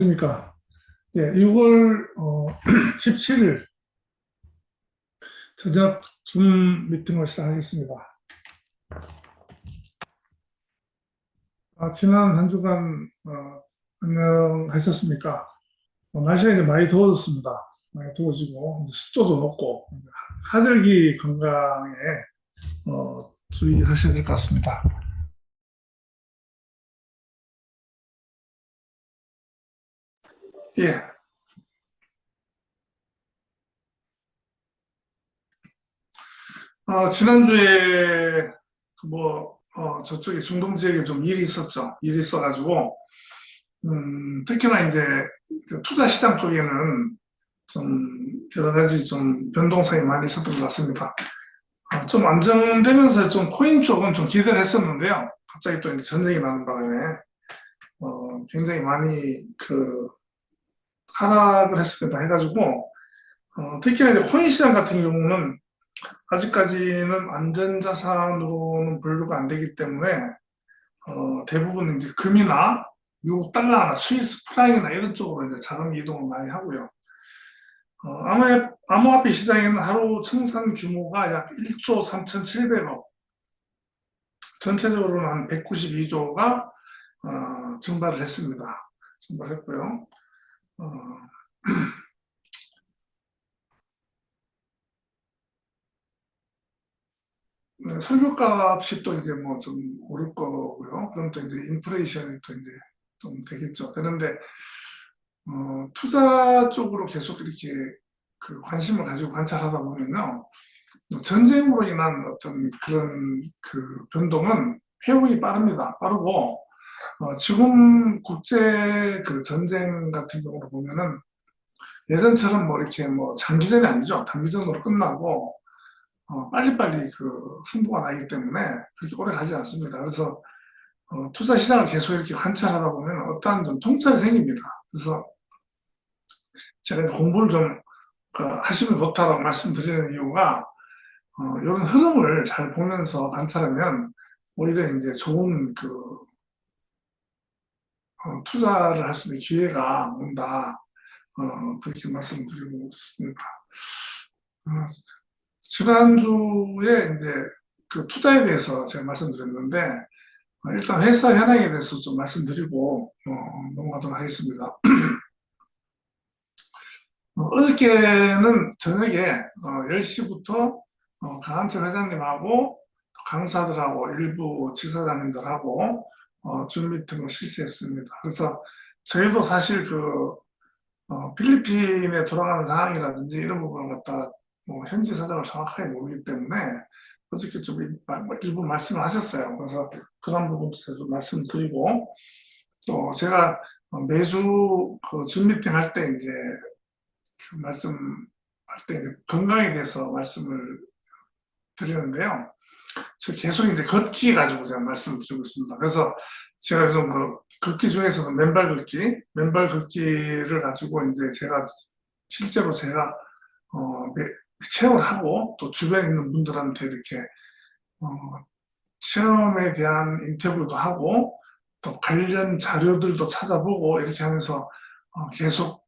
그러니까 6월 17일 저녁 줌 미팅을 시작하겠습니다. 지난 한 주간 안녕하셨습니까? 날씨가 이제 많이 더워졌습니다. 많이 더워지고 이제 습도도 높고 하절기 건강에 주의하셔야 될 것 같습니다. 예. 지난주에 저쪽에 중동 지역에 좀 일이 있었죠. 일이 있어가지고 특히나 이제 그 투자 시장 쪽에는 좀 여러 가지 좀 변동성이 많이 있었던 것 같습니다. 좀 안정되면서 좀 코인 쪽은 좀 기대를 했었는데요. 갑자기 또 이제 전쟁이 나는 바람에 굉장히 많이 그 하락을 했습니다. 해가지고 특히나 이제 코인 시장 같은 경우는 아직까지는 안전자산으로는 분류가 안 되기 때문에 대부분 이제 금이나 미국 달러나 스위스 프랑이나 이런 쪽으로 이제 자금 이동을 많이 하고요. 암호화폐 시장에는 하루 청산 규모가 약 1조 3,700억, 전체적으로는 한 192조가 증발을 했습니다. 증발했고요. 석유값이 또 이제 뭐 좀 오를 거고요. 그럼 또 이제 인플레이션이 또 이제 좀 되겠죠. 그런데 투자 쪽으로 계속 이렇게 그 관심을 가지고 관찰하다 보면요. 전쟁으로 인한 어떤 그런 그 변동은 회복이 빠릅니다. 빠르고, 지금 국제 그 전쟁 같은 경우로 보면은 예전처럼 뭐 이렇게 뭐 장기전이 아니죠. 단기전으로 끝나고, 빨리빨리 그 승부가 나기 때문에 그렇게 오래 가지 않습니다. 그래서, 투자 시장을 계속 이렇게 관찰하다 보면 어떠한 좀 통찰이 생깁니다. 그래서 제가 공부를 좀 하시면 좋다고 말씀드리는 이유가, 이런 흐름을 잘 보면서 관찰하면 오히려 이제 좋은 그 투자를 할 수 있는 기회가 온다. 그렇게 말씀드리고 싶습니다. 지난주에 이제 그 투자에 대해서 제가 말씀드렸는데, 일단 회사 현황에 대해서 좀 말씀드리고 넘어가도록 하겠습니다. 어저께는 저녁에 10시부터 강한철 회장님하고 강사들하고 일부 지사장님들하고 줌 미팅을 실시했습니다. 그래서 저희도 사실 필리핀에 돌아가는 상황이라든지 이런 부분을 갖다 뭐 현지 사정을 정확하게 모르기 때문에 어저께 좀 일부 말씀을 하셨어요. 그래서 그런 부분도 제가 좀 말씀드리고, 또 제가 매주 줌 미팅 할 때 이제 그 말씀할 때 이제 건강에 대해서 말씀을 드리는데요. 저 계속 이제 걷기 가지고 제가 말씀을 드리고 있습니다. 그래서 제가 요즘 걷기 중에서도 맨발 걷기를 가지고 이제 제가 실제로 제가 체험을 하고 또 주변에 있는 분들한테 이렇게 어, 체험에 대한 인터뷰도 하고 또 관련 자료들도 찾아보고 이렇게 하면서 계속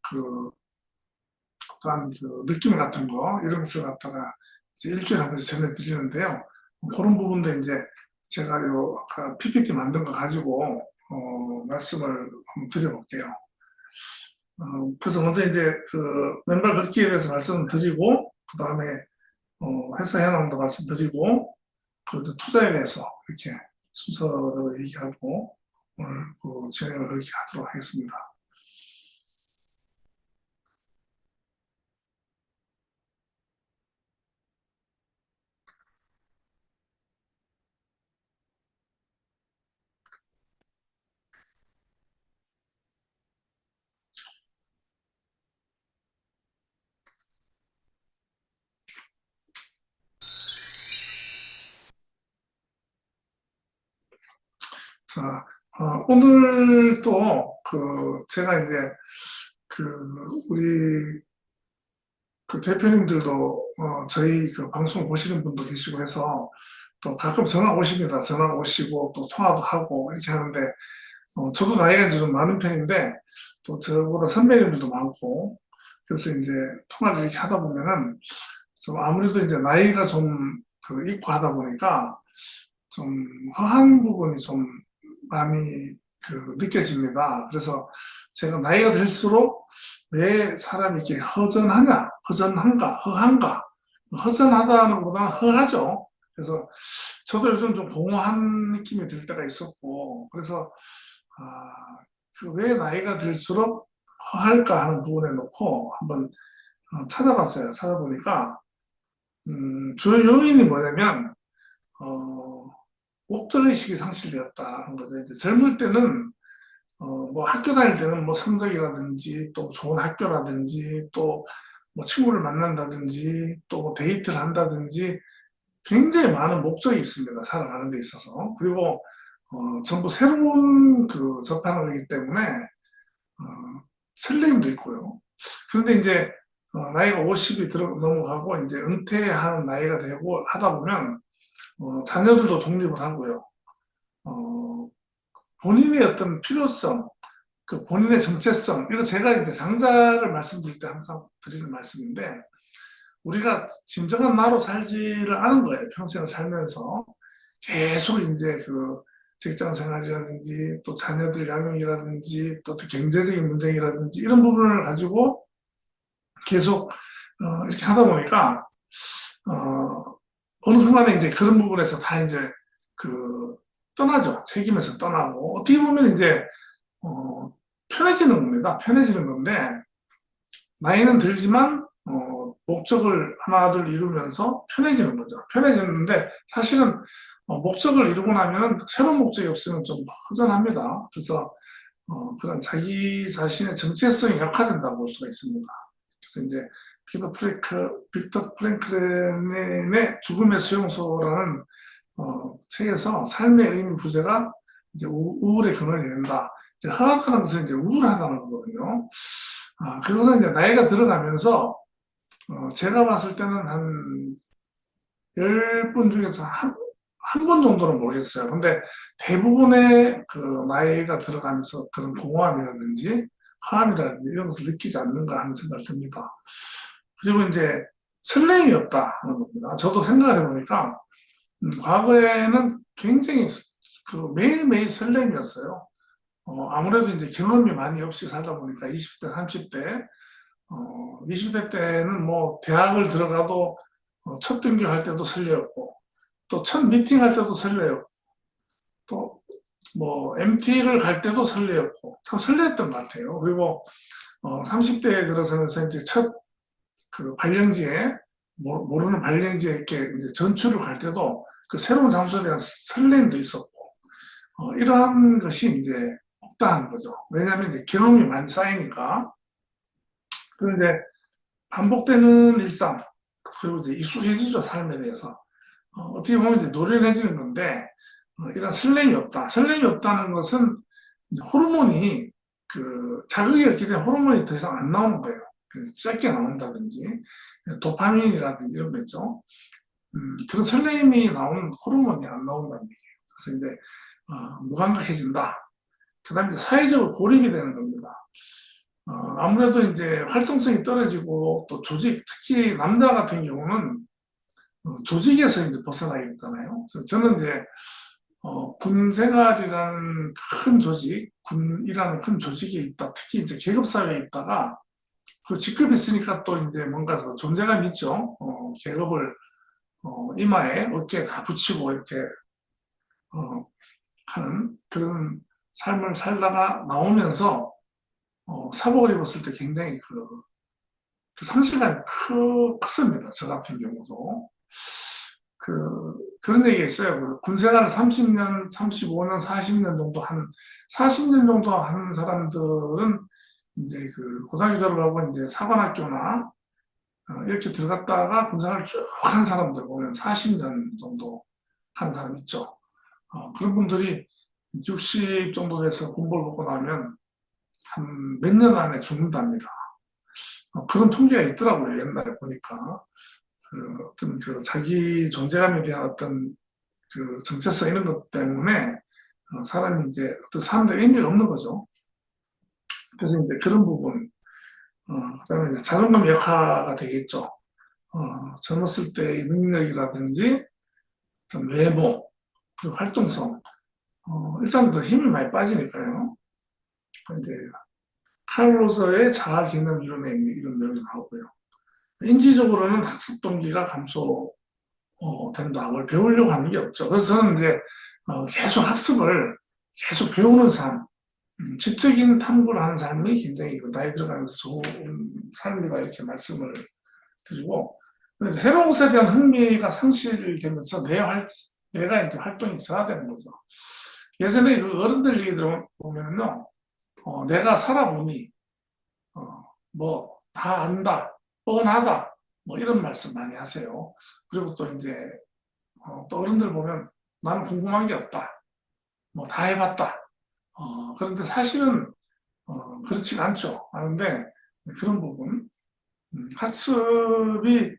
어떠한 그 느낌 같은 거 이런 것을 갖다가 이제 일주일에 한 번씩 전해드리는데요. 그런 부분도 이제 제가 아까 PPT 만든 거 가지고 말씀을 한번 드려볼게요. 그래서 먼저 이제 그 맨발 걷기에 대해서 말씀을 드리고, 그 다음에 회사 현황도 말씀드리고, 그리고 투자에 대해서 이렇게 순서대로 얘기하고 오늘 그 진행을 그렇게 하도록 하겠습니다. 자, 오늘 또 제가 이제 그 우리 그 대표님들도 저희 그 방송 보시는 분도 계시고 해서 또 가끔 전화 오십니다. 전화 오시고 또 통화도 하고 이렇게 하는데 저도 나이가 이제 좀 많은 편인데 또 저보다 선배님들도 많고, 그래서 이제 통화를 이렇게 하다 보면은 좀 아무래도 이제 나이가 좀 있고 하다 보니까 좀 허한 부분이 좀 많이 느껴집니다. 그래서 제가 나이가 들수록 왜 사람이 이렇게 허전하냐, 허전한가, 허한가, 허전하다는 것보다는 허하죠. 그래서 저도 요즘 좀 공허한 느낌이 들 때가 있었고, 그래서 왜 나이가 들수록 허할까 하는 부분에 놓고 한번 찾아봤어요. 찾아보니까 주요 요인이 뭐냐면 목적의식이 상실되었다는 거죠. 이제 젊을 때는 뭐 학교 다닐 때는 뭐 성적이라든지 또 좋은 학교라든지 또 뭐 친구를 만난다든지 또뭐 데이트를 한다든지 굉장히 많은 목적이 있습니다. 살아가는 데 있어서. 그리고 전부 새로운 접하는 거기 때문에 설렘도 있고요. 그런데 이제 나이가 50이 넘어가고 이제 은퇴하는 나이가 되고 하다 보면 자녀들도 독립을 하고요. 어, 본인의 어떤 필요성, 본인의 정체성, 이거 제가 이제 장자를 말씀드릴 때 항상 드리는 말씀인데, 우리가 진정한 나로 살지를 않은 거예요. 평생을 살면서. 계속 이제 직장 생활이라든지 또 자녀들 양육이라든지 또 경제적인 문제이라든지 이런 부분을 가지고 계속 이렇게 하다 보니까 어, 어느 순간에 이제 그런 부분에서 다 이제 떠나죠. 책임에서 떠나고 어떻게 보면 이제 어, 편해지는 겁니다. 편해지는 건데 나이는 들지만 목적을 하나 둘 이루면서 편해지는 거죠. 편해지는데 사실은 목적을 이루고 나면 새로운 목적이 없으면 좀 허전합니다. 그래서 그런 자기 자신의 정체성이 약화된다고 볼 수가 있습니다. 그래서 이제 빅터 프랭클린의 죽음의 수용소라는 책에서 삶의 의미 부재가 이제 우울의 근원이 된다. 이제 허하다는 것은 이제 우울하다는 거거든요. 그것은 이제 나이가 들어가면서 제가 봤을 때는 한 10분 중에서 한 번 정도는 모르겠어요. 근데 대부분의 나이가 들어가면서 그런 공허함이라든지 화함이라든지 이런 것을 느끼지 않는가 하는 생각이 듭니다. 그리고 이제 설렘이 없다 하는 겁니다. 저도 생각해 보니까 과거에는 굉장히 매일매일 설렘이었어요. 아무래도 이제 경험이 많이 없이 살다 보니까 20대, 30대, 20대 때는 뭐 대학을 들어가도 첫 등교할 때도 설레었고 또 첫 미팅 할 때도 설레었고 또 뭐 MT를 갈 때도 설레었고 참 설레었던 것 같아요. 그리고 30대에 들어서면서 이제 첫 발령지에 모르는 발령지에 이렇게 이제 전출을 갈 때도 그 새로운 장소에 대한 설렘도 있었고 이러한 것이 이제 없다는 거죠. 왜냐하면 이제 경험이 많이 쌓이니까. 그런데 반복되는 일상 그리고 이제 익숙해지죠. 삶에 대해서. 어떻게 보면 이제 노련해지는 건데 이런 설렘이 없다. 설렘이 없다는 것은 호르몬이 자극이 없기 때문에 호르몬이 더 이상 안 나오는 거예요. 그래서 짧게 나온다든지 도파민이라든지 이런 거 있죠. 그런 설렘이 나오는 호르몬이 안 나온다는 얘기예요. 그래서 이제 무감각해진다. 그 다음에 사회적으로 고립이 되는 겁니다. 아무래도 이제 활동성이 떨어지고 또 조직, 특히 남자 같은 경우는 조직에서 이제 벗어나게 되잖아요. 그래서 저는 이제 군 생활이라는 큰 조직, 군이라는 큰 조직에 있다. 특히 이제 계급사회에 있다가 그 직급이 있으니까 또 이제 뭔가 더 존재감이 있죠. 계급을 이마에 어깨에 다 붙이고 이렇게 하는 그런 삶을 살다가 나오면서 사복을 입었을 때 굉장히 그 상실감이 컸습니다. 저 같은 경우도. 그런 얘기가 있어요. 군생활을 30년, 35년, 40년 정도 40년 정도 하는 사람들은 이제 고등학교 졸업하고 이제 사관학교나 이렇게 들어갔다가 군생활을 쭉 한 사람들 보면 40년 정도 한 사람 있죠. 그런 분들이 60 정도 돼서 군복을 벗고 나면 한 몇 년 안에 죽는답니다. 그런 통계가 있더라고요. 옛날에 보니까. 어떤 자기 존재감에 대한 어떤 정체성 이런 것 때문에 사람이 이제 어떤 사람들 의미가 없는 거죠. 그래서 이제 그런 부분, 그다음에 이제 자존감 약화가 되겠죠. 젊었을 때의 능력이라든지 좀 외모, 그리고 활동성, 일단 더 힘이 많이 빠지니까요. 이제 칼로서의 자아 개념 이론에 이런 내용이 나오고요. 인지적으로는 학습 동기가 감소 된다. 뭘 배우려고 하는 게 없죠. 그래서 저는 이제 계속 학습을 계속 배우는 삶, 지적인 탐구를 하는 삶이 굉장히 나이 들어가면서 좋은 삶이다 이렇게 말씀을 드리고 그래서 새로운 것에 대한 흥미가 상실되면서 내가 이제 활동이 저하되는 거죠. 예전에 그 어른들 얘기 들어보면요, 내가 살아보니 뭐 다 안다, 뻔하다, 뭐 이런 말씀 많이 하세요. 그리고 또 이제 또 어른들 보면 나는 궁금한 게 없다, 뭐 다 해봤다. 그런데 사실은 그렇지가 않죠. 하는데 그런 부분, 학습이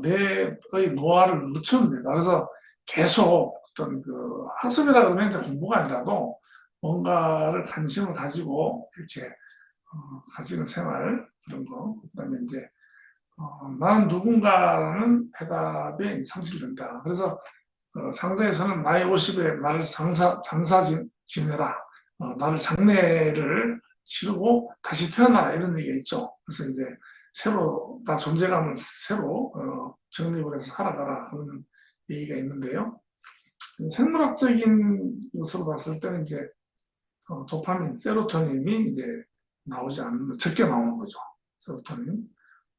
내의 노화를 늦춥니다. 그래서 계속 어떤 그 학습이라 그러면 이제 공부가 아니라도 뭔가를 관심을 가지고 이렇게 가지는 생활 그런 거. 그다음에 이제 나는 누군가라는 해답이 상실된다. 그래서 상자에서는 나이 50에 나를 지내라. 나를 장래를 치르고 다시 태어나라 이런 얘기가 있죠. 그래서 이제 새로 나 존재감을 새로 정립을 해서 살아가라 그런 얘기가 있는데요. 생물학적인 것으로 봤을 때는 이제 도파민, 세로토닌이 이제 나오지 않는 적게 나오는 거죠. 세로토닌.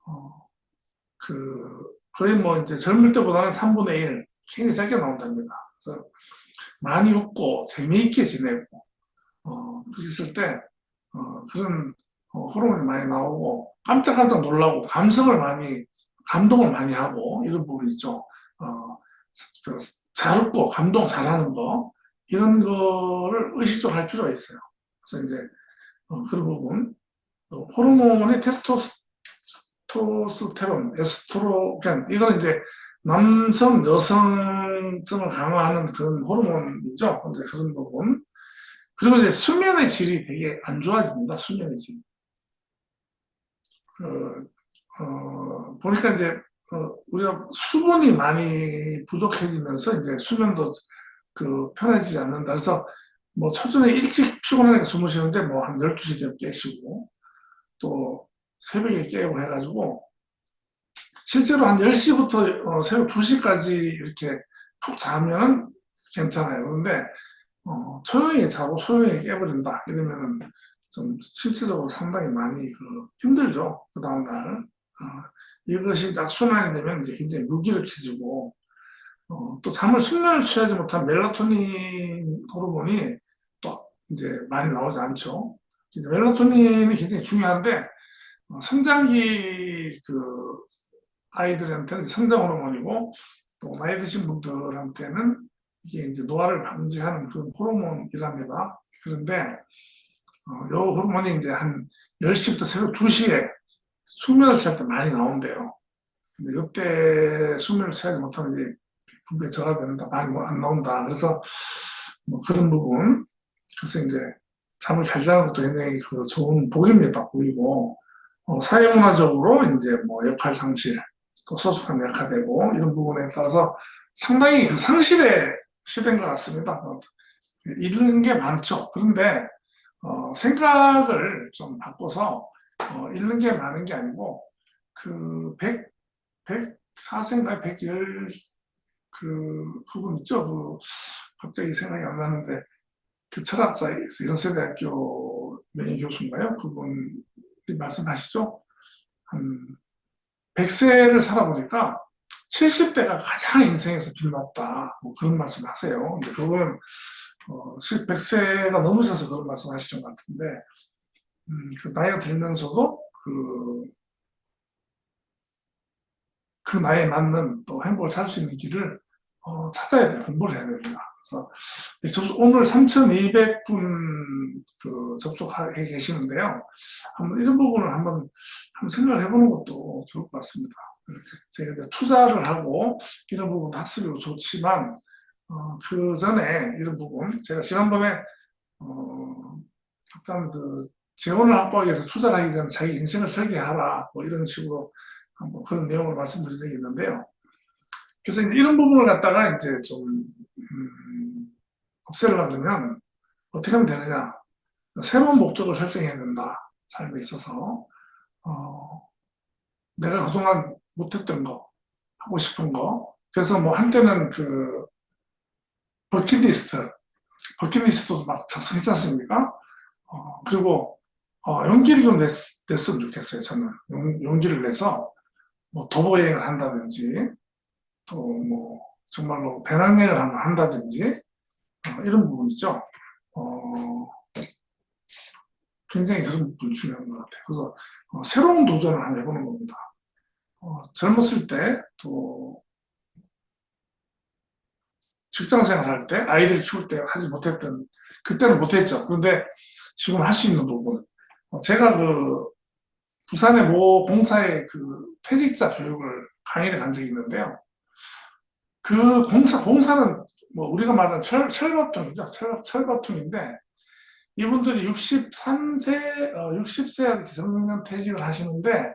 어, 거의 뭐 이제 젊을 때보다는 3분의 1 굉장히 적게 나온답니다. 그래서 많이 웃고 재미있게 지내고 그랬을 때 그런 호르몬이 많이 나오고 깜짝깜짝 놀라고 감동을 많이 하고 이런 부분이 있죠. 그, 잘 웃고 감동 잘하는 거 이런 거를 의식적으로 할 필요가 있어요. 그래서 이제 그런 부분 호르몬의 테스토스테론, 에스트로겐 이거는 이제 남성 여성성을 강화하는 그런 호르몬이죠. 이제 그런 부분 그리고 이제 수면의 질이 되게 안 좋아집니다. 수면의 질. 보니까 이제 우리가 수분이 많이 부족해지면서 이제 수면도 편해지지 않는다. 그래서 뭐 초저녁에 일찍 피곤하니까 주무시는데 뭐 한 12시에 깨시고 또 새벽에 깨고 해가지고 실제로 한 10시부터 새벽 2시까지 이렇게 푹 자면 괜찮아요. 그런데 조용히 자고 소용히 깨버린다. 이러면은 좀 신체적으로 상당히 많이 힘들죠. 그 다음날. 이것이 악순환이 되면 이제 굉장히 무기력해지고, 또 숙면을 취하지 못한 멜라토닌 호르몬이 또 이제 많이 나오지 않죠. 멜라토닌이 굉장히 중요한데, 성장기 아이들한테는 성장 호르몬이고, 또 나이 드신 분들한테는 이게 이제 노화를 방지하는 그런 호르몬이랍니다. 그런데 이 호르몬이 이제 한 10시부터 새벽 2시에 숙면을 취할 때 많이 나온대요. 근데 이때 숙면을 취하지 못하면 이제 분비가 저하된다, 많이 안 나온다. 그래서 뭐 그런 부분, 그래서 이제 잠을 잘 자는 것도 굉장히 좋은 복입니다. 보이고 사회문화적으로 이제 뭐 역할 상실, 또 소속감 약화되고 이런 부분에 따라서 상당히 상실의 시대인 것 같습니다. 잃는 게 많죠. 그런데 생각을 좀 바꿔서 잃는 게 많은 게 아니고 그 104세인가 110 그분 있죠. 갑자기 생각이 안 나는데 그 철학자 연세대학교 명예교수인가요? 그분이 말씀하시죠. 한 100세를 살아보니까 70대가 가장 인생에서 빛났다. 뭐 그런 말씀 하세요. 근데 그거는 100세가 넘으셔서 그런 말씀 하시는 것 같은데, 그 나이가 들면서도 그 나이에 맞는 또 행복을 찾을 수 있는 길을 찾아야 돼요. 공부를 해야 됩니다. 그래서 오늘 3,200분 접속해 계시는데요. 한번 이런 부분을 한번 생각을 해보는 것도 좋을 것 같습니다. 제가 이제 투자를 하고 이런 부분도 학습이 좋지만 그 전에 이런 부분 제가 지난번에 잠깐 재원을 확보하기 위해서 투자를 하기 전에 자기 인생을 설계하라. 뭐 이런 식으로 뭐 그런 내용을 말씀드린 적이 있는데요. 그래서 이제 이런 부분을 갖다가 이제 좀, 없애려면 어떻게 하면 되느냐. 새로운 목적을 설정해야 된다. 삶에 있어서. 어, 내가 그동안 못했던 거, 하고 싶은 거. 그래서 뭐 한때는 그 버킷리스트, 버킷리스트도 막 작성했지 않습니까? 그리고 용기를 좀 냈으면 좋겠어요. 저는 용기를 내서 뭐 도보 여행을 한다든지 또 뭐 정말로 배낭여행을 한번 한다든지 이런 부분이죠. 어, 굉장히 그런 부분 중요한 것 같아요. 그래서 새로운 도전을 한번 해보는 겁니다. 젊었을 때 또 직장 생활할 때 아이를 키울 때 하지 못했던 그때는 못했죠. 그런데 지금 할 수 있는 부분. 제가 그 부산의 모 공사의 그 퇴직자 교육을 강의를 간 적이 있는데요. 그 공사는 뭐 우리가 말하는 철거통이죠. 철거통인데 이분들이 63세, 60세 정년 퇴직을 하시는데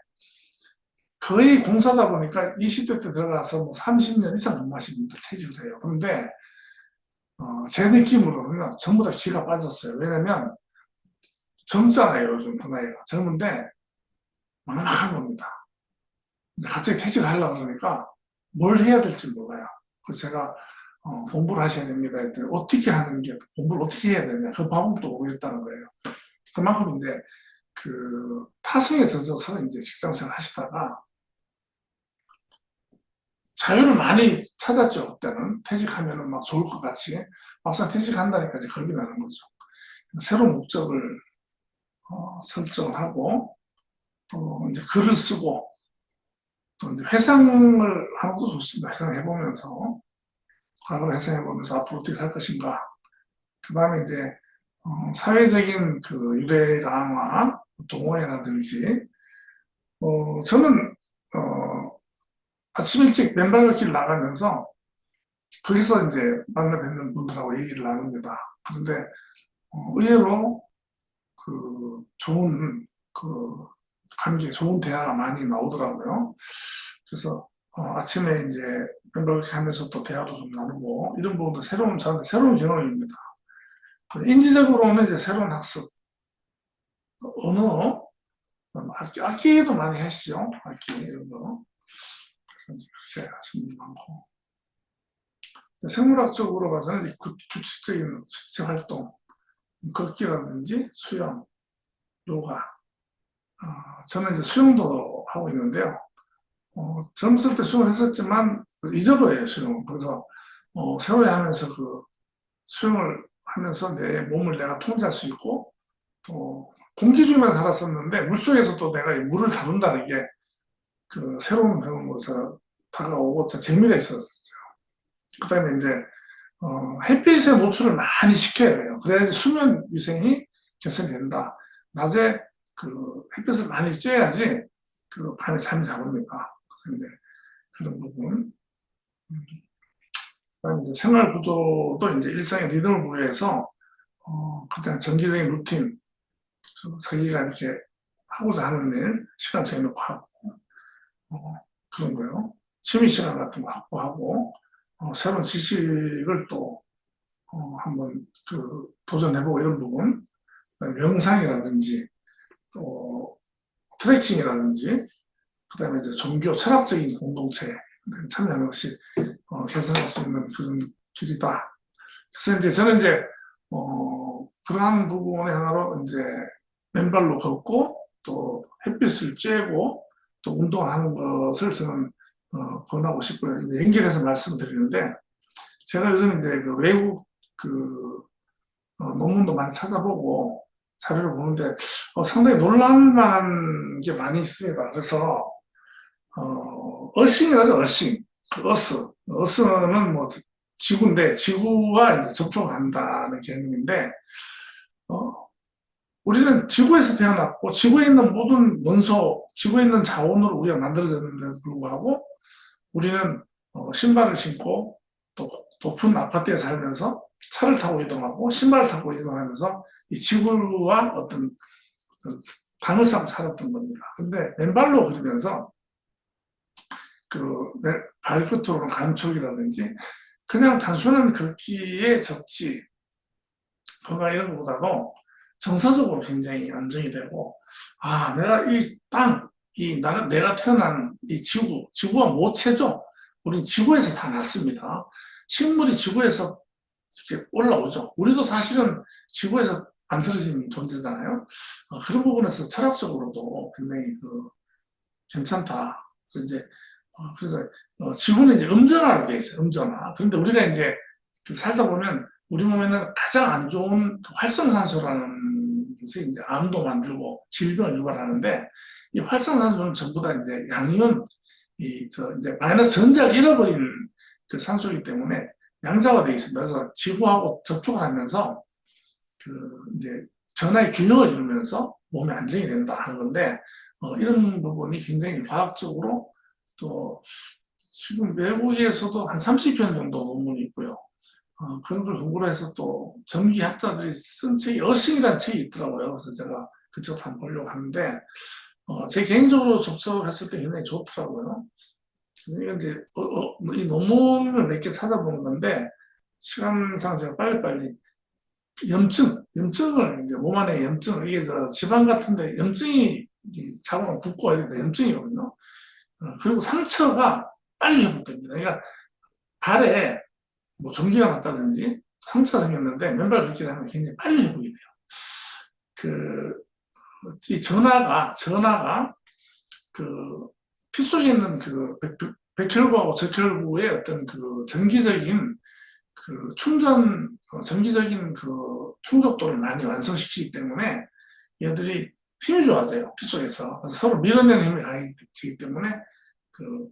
거의 공사다 보니까 20대 때 들어가서 뭐 30년 이상 근무하신 분들 퇴직을 해요. 그런데 제 느낌으로는 전부 다 기가 빠졌어요. 왜냐면 젊잖아요. 요즘 그 나이가. 젊은데 막막한 겁니다. 갑자기 퇴직을 하려고 그러니까 뭘 해야 될지 몰라요. 그래서 제가 공부를 하셔야 됩니다. 했더니 어떻게 하는 게 공부를 어떻게 해야 되냐 그 방법도 모르겠다는 거예요. 그만큼 이제 그 타성에 젖어서 이제 직장생활 하시다가 자유를 많이 찾았죠. 그때는 퇴직하면은 막 좋을 것 같이 막상 퇴직한다니까 이제 겁이 나는 거죠. 새로운 목적을 설정을 하고 또 이제 글을 쓰고 또 이제 회상을 하는 것도 좋습니다. 회상해보면서 과거를 회상해보면서 앞으로 어떻게 살 것인가. 그 다음에 이제 사회적인 그 유대 강화, 동호회라든지 저는 아침 일찍 맨발 걷기를 나가면서 거기서 이제 만나 뵙는 분들하고 얘기를 나눕니다. 그런데 의외로 그 좋은 그 관계, 좋은 대화가 많이 나오더라고요. 그래서 아침에 이제 맨발 걷기 하면서 또 대화도 좀 나누고 이런 부분도 저한테 새로운 경험입니다. 인지적으로는 이제 새로운 학습, 언어, 악기도 많이 하시죠. 악기 이런 거. 그래서 이제 그렇게 하시는 분 많고. 생물학적으로 봐서는 규칙적인 수체 활동, 걷기라든지 수영, 요가. 저는 이제 수영도 하고 있는데요. 젊었을 때 수영을 했었지만 잊어버려요, 수영은. 그래서 세월이 하면서 그 수영을 하면서 내 몸을 내가 통제할 수 있고 또 공기중에만 살았었는데 물속에서 또 내가 이 물을 다룬다는 게 그 새로운 경험으로서 다가오고 재미가 있었어요. 그다음에 이제 햇빛의 노출을 많이 시켜야 돼요. 그래야지 수면 위생이 개선이 된다. 낮에 그 햇빛을 많이 쬐야지 그 밤에 잠이 잘 옵니다. 그래서 이제 그런 부분. 그다음에 이제 생활 구조도 이제 일상의 리듬을 부여해서 그냥 정기적인 루틴, 자기가 이렇게 하고자 하는 일 시간 정해놓고 하고 그런 거요. 취미 시간 같은 거 확보하고 새로운 지식을 또 한번 그 도전해보고 이런 부분, 명상이라든지 또 트레킹이라든지 그다음에 이제 종교 철학적인 공동체에 참여하는 것이 개선할 수 있는 그런 길이다. 그래서 이제 저는 이제 그러한 부분의 하나로 이제 맨발로 걷고 또 햇빛을 쬐고 또 운동하는 것을 저는 권하고 싶고요. 이제 연결해서 말씀드리는데 제가 요즘 이제 그 외국 그 논문도 많이 찾아보고 자료를 보는데 상당히 놀랄 만한 게 많이 있습니다. 그래서 어싱이라죠, 어싱. 그 어스는 뭐 지구인데 지구와 이제 접촉한다는 개념인데 우리는 지구에서 태어났고 지구에 있는 모든 원소, 지구에 있는 자원으로 우리가 만들어졌는데도 불구하고 우리는 신발을 신고 또 높은 아파트에 살면서 차를 타고 이동하고 신발을 타고 이동하면서 이 지구와 어떤 당을 쌓고 살았던 겁니다. 근데 맨발로 걸으면서 발끝으로는 감촉이라든지 그냥 단순한 걷기에 적지 건강 이런 것보다도 정서적으로 굉장히 안정이 되고, 아, 내가 이 땅, 내가 태어난 이 지구가 모체죠. 우리 지구에서 다 났습니다. 식물이 지구에서 이렇게 올라오죠. 우리도 사실은 지구에서 만들어진 존재잖아요. 그런 부분에서 철학적으로도 굉장히 괜찮다. 그래서 이제 지구는 이제 음전화로 되어 있어요. 음전화. 그런데 우리가 이제 살다 보면 우리 몸에는 가장 안 좋은 활성산소라는 것이 이제 암도 만들고 질병을 유발하는데, 이 활성산소는 전부 다 이제 양이온, 이제 마이너스 전자를 잃어버린 그 산소이기 때문에 양자가 되어 있습니다. 그래서 지구하고 접촉을 하면서 이제 전하의 균형을 이루면서 몸이 안정이 된다 하는 건데, 이런 부분이 굉장히 과학적으로 또 지금 외국에서도 한 30편 정도 논문이 있고요. 그런 걸 근거로 해서 또 전기학자들이 쓴 책이 어싱이라는 책이 있더라고요. 그래서 제가 그 책 한번 보려고 하는데, 제 개인적으로 접촉했을 때 굉장히 좋더라고요. 이건 이제 이 논문을 몇 개 찾아보는 건데, 시간상 제가 빨리빨리 염증을 이제 몸 안에 염증, 이게 지방 같은데 염증이 자국만 붓고 와야 된다. 염증이거든요. 그리고 상처가 빨리 회복됩니다. 그러니까 발에 뭐 전기가 났다든지 상처가 생겼는데 맨발 걷기를 하면 굉장히 빨리 회복이 돼요. 이 전하가 피 속에 있는 백혈구하고 적혈구의 어떤 전기적인 전기적인 충족도를 많이 완성시키기 때문에 얘들이 힘이 좋아져요. 피 속에서. 그래서 서로 밀어내는 힘이 강해지기 때문에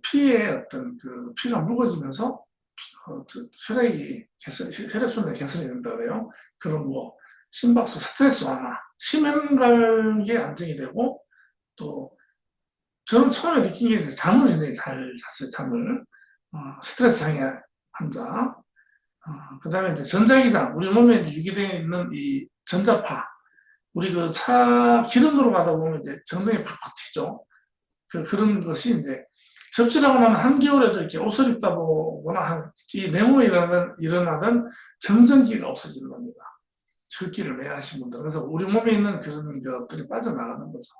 피의 피가 묽어지면서 혈액순환이 개선이 된다 그래요. 그런 심박수, 스트레스 완화, 심혈관계 안정이 되고, 또 저는 처음에 느낀 게 잠을 굉장히 잘 잤어요. 잠을. 스트레스 장애 환자. 그 다음에 이제 전자기장, 우리 몸에 유기되어 있는 이 전자파, 우리 차 기름으로 가다 보면 이제 정전이 팍팍 튀죠. 그런 것이 이제 접질하고 나면 한겨울에도 이렇게 옷을 입다 보거나 이 내몸에 일어나던 정전기가 없어지는 겁니다. 철기를 매일 하신 분들. 그래서 우리 몸에 있는 그런 것들이 빠져나가는 거죠.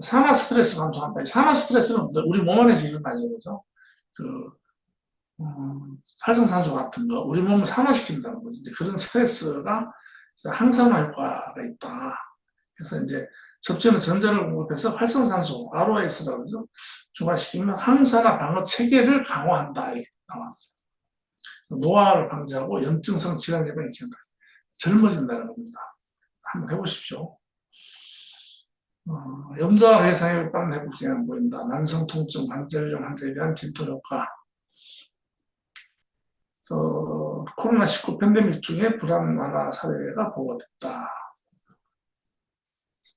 산화 스트레스 감소한다. 산화 스트레스는 우리 몸 안에서 일어나죠. 그죠? 활성산소 같은 거, 우리 몸을 산화시킨다는 거죠. 이제 그런 스트레스가 항산화 효과가 있다. 그래서 이제 섭취는 전자를 공급해서 활성산소, ROS라고 그러죠. 중화시키면 항산화 방어 체계를 강화한다. 이렇게 나왔어요. 노화를 방지하고 염증성 질환 예방을 키운다. 젊어진다는 겁니다. 한번 해보십시오. 염좌 해상에 빠른 회복 기능을 보인다. 만성 통증, 관절염 환자에 대한 진통 효과. 코로나19 팬데믹 중에 불안 완화 사례가 보고됐다.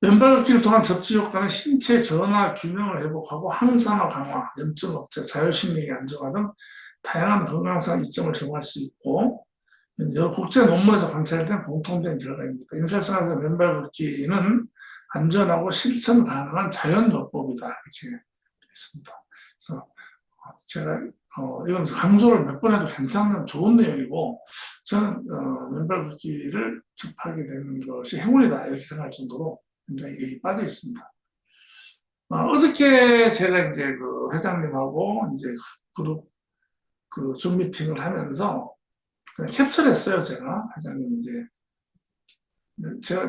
맨발 걷기를 통한 접지 효과는 신체 전화 균형을 회복하고 항산화 강화, 염증 억제, 자율신경이 안정화 등 다양한 건강상 이점을 제공할 수 있고, 여러 국제 논문에서 관찰된 공통된 결과입니다. 인쇄성에서 맨발 걷기는 안전하고 실천 가능한 자연요법이다. 이렇게 있습니다. 그래서 제가 이건 강조를 몇 번 해도 괜찮은 좋은 내용이고, 저는 맨발 걷기를 접하게 된 것이 행운이다 이렇게 생각할 정도로 굉장히 여기 빠져 있습니다. 어저께 제가 이제 회장님하고 이제 그룹 줌 미팅을 하면서 캡처를 했어요. 제가 회장님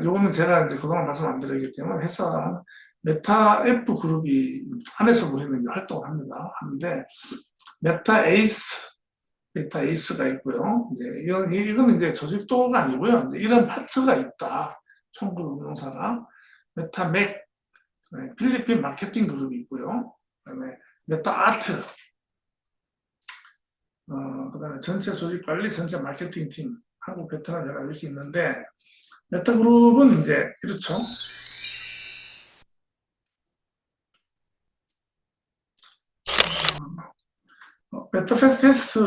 요거는 제가 이제 그동안 말씀 안 드렸기 때문에 회사 메타 F 그룹이 안에서 우리는 활동을 하는데 메타 에이스가 있고요. 이제 이건 이제 조직도가 아니고요. 이제 이런 파트가 있다. 총그룹 운용사가 메타맥, 필리핀 마케팅 그룹이 있고요. 그다음에 메타 아트, 그다음에 전체 조직 관리, 전체 마케팅 팀, 한국 베트남 연합 이렇게 있는데 메타 그룹은 이제 이렇죠. 메타페스트